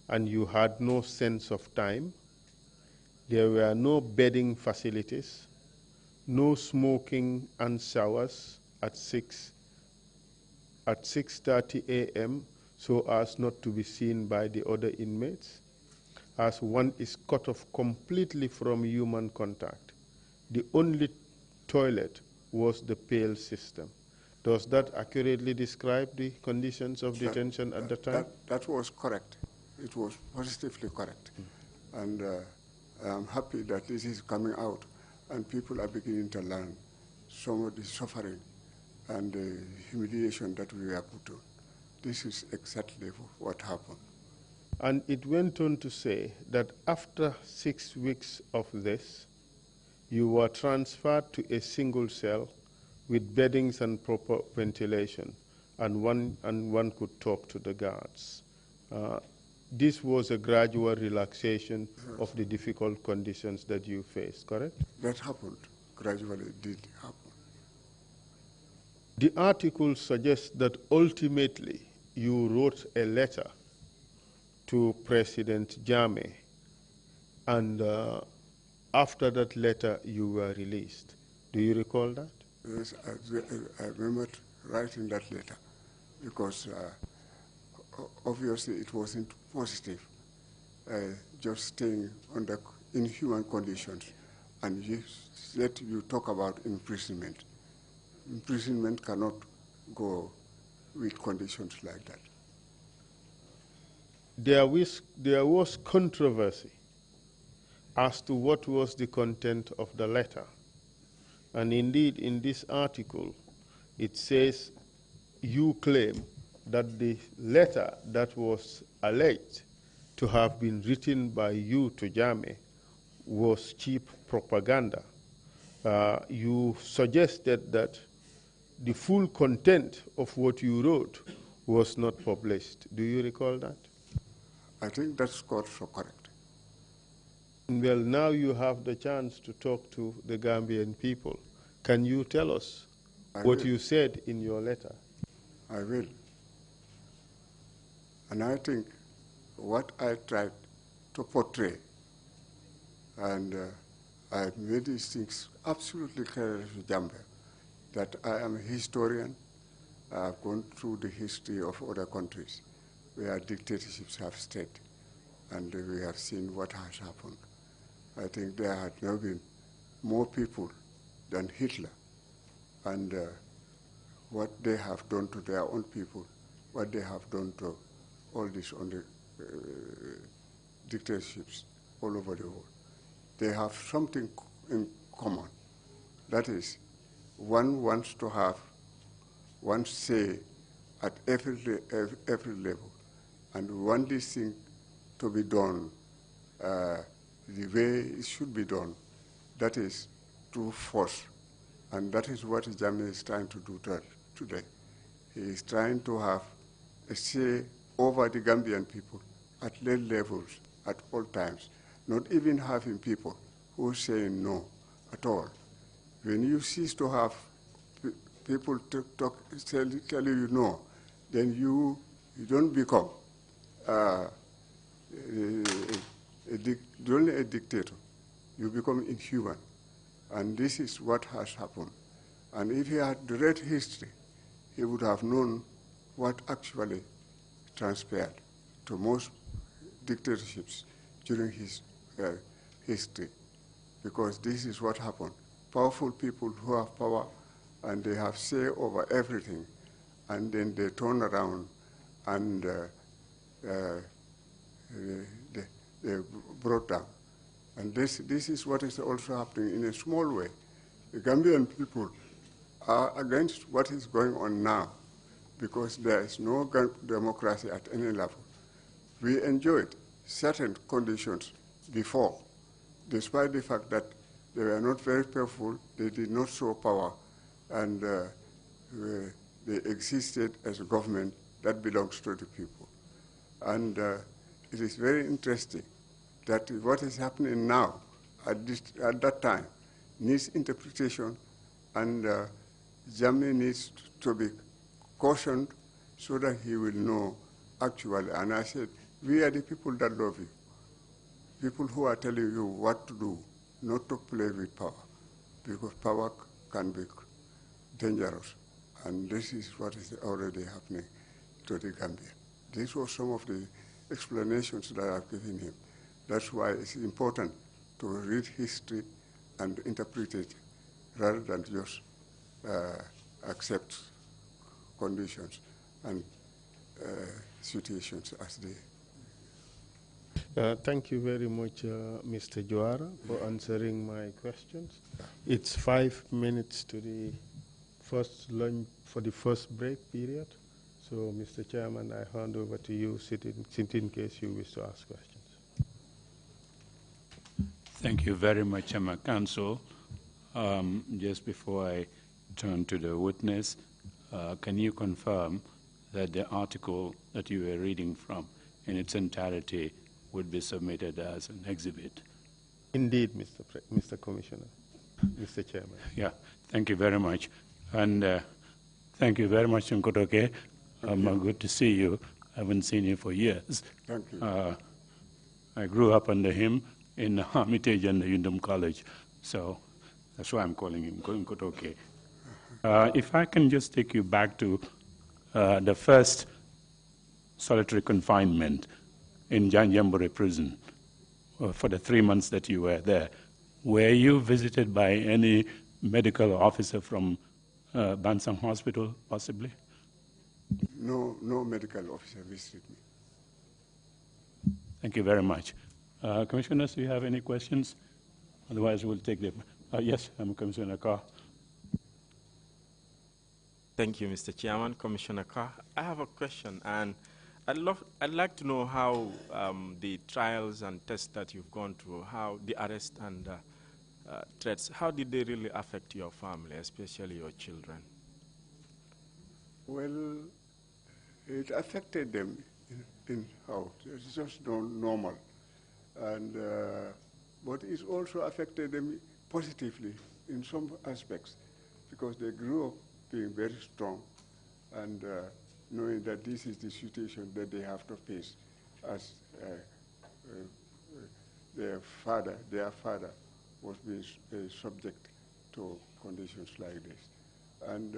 and you had no sense of time. There were no bedding facilities, no smoking and showers at 6:30 a.m. so as not to be seen by the other inmates, as one is cut off completely from human contact. The only toilet was the pail system. Does that accurately describe the conditions of detention at the time? That was correct. It was positively correct. And I'm happy that this is coming out and people are beginning to learn some of the suffering and the humiliation that we were put on. This is exactly what happened. And it went on to say that after 6 weeks of this, you were transferred to a single cell with beddings and proper ventilation, and one could talk to the guards. this was a gradual relaxation of the difficult conditions that you faced, correct? That happened. Gradually it did happen. The article suggests that ultimately you wrote a letter to President Jammeh, and after that letter you were released. Do you recall that? Yes, I remember writing that letter because obviously it wasn't positive, just staying under inhuman conditions. And yet you talk about imprisonment. Imprisonment cannot go with conditions like that. There was controversy as to what was the content of the letter. And indeed, in this article, it says you claim that the letter that was alleged to have been written by you to Jammeh was cheap propaganda. You suggested that the full content of what you wrote was not published. Do you recall that? I think that's so correct. Well, now you have the chance to talk to the Gambian people. Can you tell us what you said in your letter? I will. And I think what I tried to portray, and I made these things absolutely clear to Zambia, that I am a historian. I've gone through the history of other countries where dictatorships have stayed, and we have seen what has happened. I think there had never been more people than Hitler, and what they have done to their own people, what they have done to all these dictatorships all over the world. They have something in common. That is, one wants to have one say at every level, and want this thing to be done the way it should be done. That is through force, and that is what Jammeh is trying to do today. He is trying to have a say over the Gambian people at all levels, at all times, not even having people who say no at all. When you cease to have people tell you no, then you don't become only a dictator. You become inhuman. And this is what has happened. And if he had read history, he would have known what actually transpired to most dictatorships during his history, because this is what happened. Powerful people who have power and they have say over everything, and then they turn around and they brought down. And this is what is also happening in a small way. The Gambian people are against what is going on now because there is no democracy at any level. We enjoyed certain conditions before, despite the fact that they were not very powerful, they did not show power, and they existed as a government that belongs to the people. And it is very interesting that what is happening now at that time needs interpretation, and Jammeh needs to be cautioned so that he will know actually. And I said, we are the people that love you, people who are telling you what to do, not to play with power, because power can be dangerous. And this is what is already happening to the Gambia. These were some of the explanations that I've given him. That's why it's important to read history and interpret it rather than just accept conditions and situations as they. Thank you very much, Mr. Joara, for answering my questions. It's 5 minutes to the first lunch for the first break period. So, Mr. Chairman, I hand over to you, sit in case you wish to ask questions. Thank you very much, Counsel. Just before I turn to the witness, can you confirm that the article that you were reading from in its entirety would be submitted as an exhibit. Indeed, Mr. Commissioner, Mr. Chairman. Yeah, thank you very much. And thank you very much, Nkotoke. Good to see you. I haven't seen you for years. Thank you. I grew up under him in Hermitage and Undum College, so that's why I'm calling him Nkotoke. If I can just take you back to the first solitary confinement in Janjambore prison for the 3 months that you were there. Were you visited by any medical officer from Bansang Hospital, possibly? No medical officer visited me. Thank you very much. Commissioners, do you have any questions? Otherwise, we'll take them. Yes, I'm Commissioner Carr. Thank you, Mr. Chairman. Commissioner Carr, I have a question, and I'd like to know how the trials and tests that you've gone through, how the arrest and threats, how did they really affect your family, especially your children? Well, it affected them in how it's just normal, and but it also affected them positively in some aspects, because they grew up being very strong and knowing that this is the situation that they have to face as their father was being subject to conditions like this. And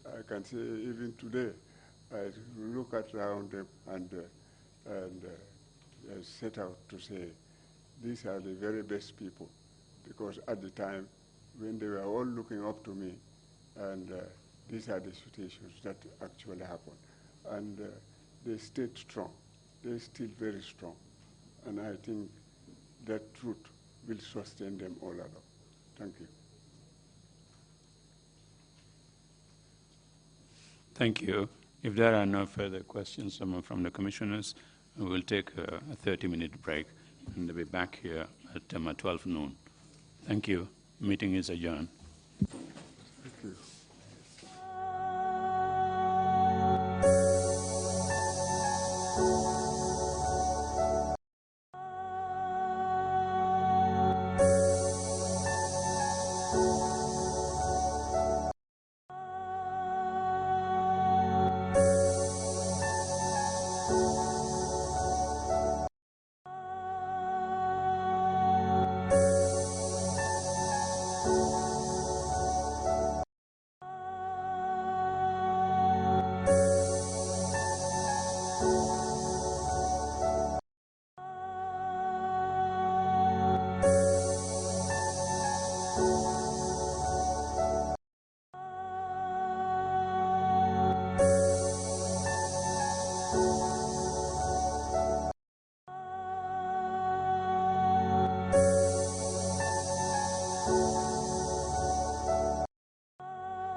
I can say even today, I look around them and set out to say, these are the very best people, because at the time when they were all looking up to me, and these are the situations that actually happened. And they stayed strong. They're still very strong. And I think that truth will sustain them all along. Thank you. Thank you. If there are no further questions from the commissioners, we will take a 30-minute break, and we'll be back here at 12 noon. Thank you. Meeting is adjourned. Thank you.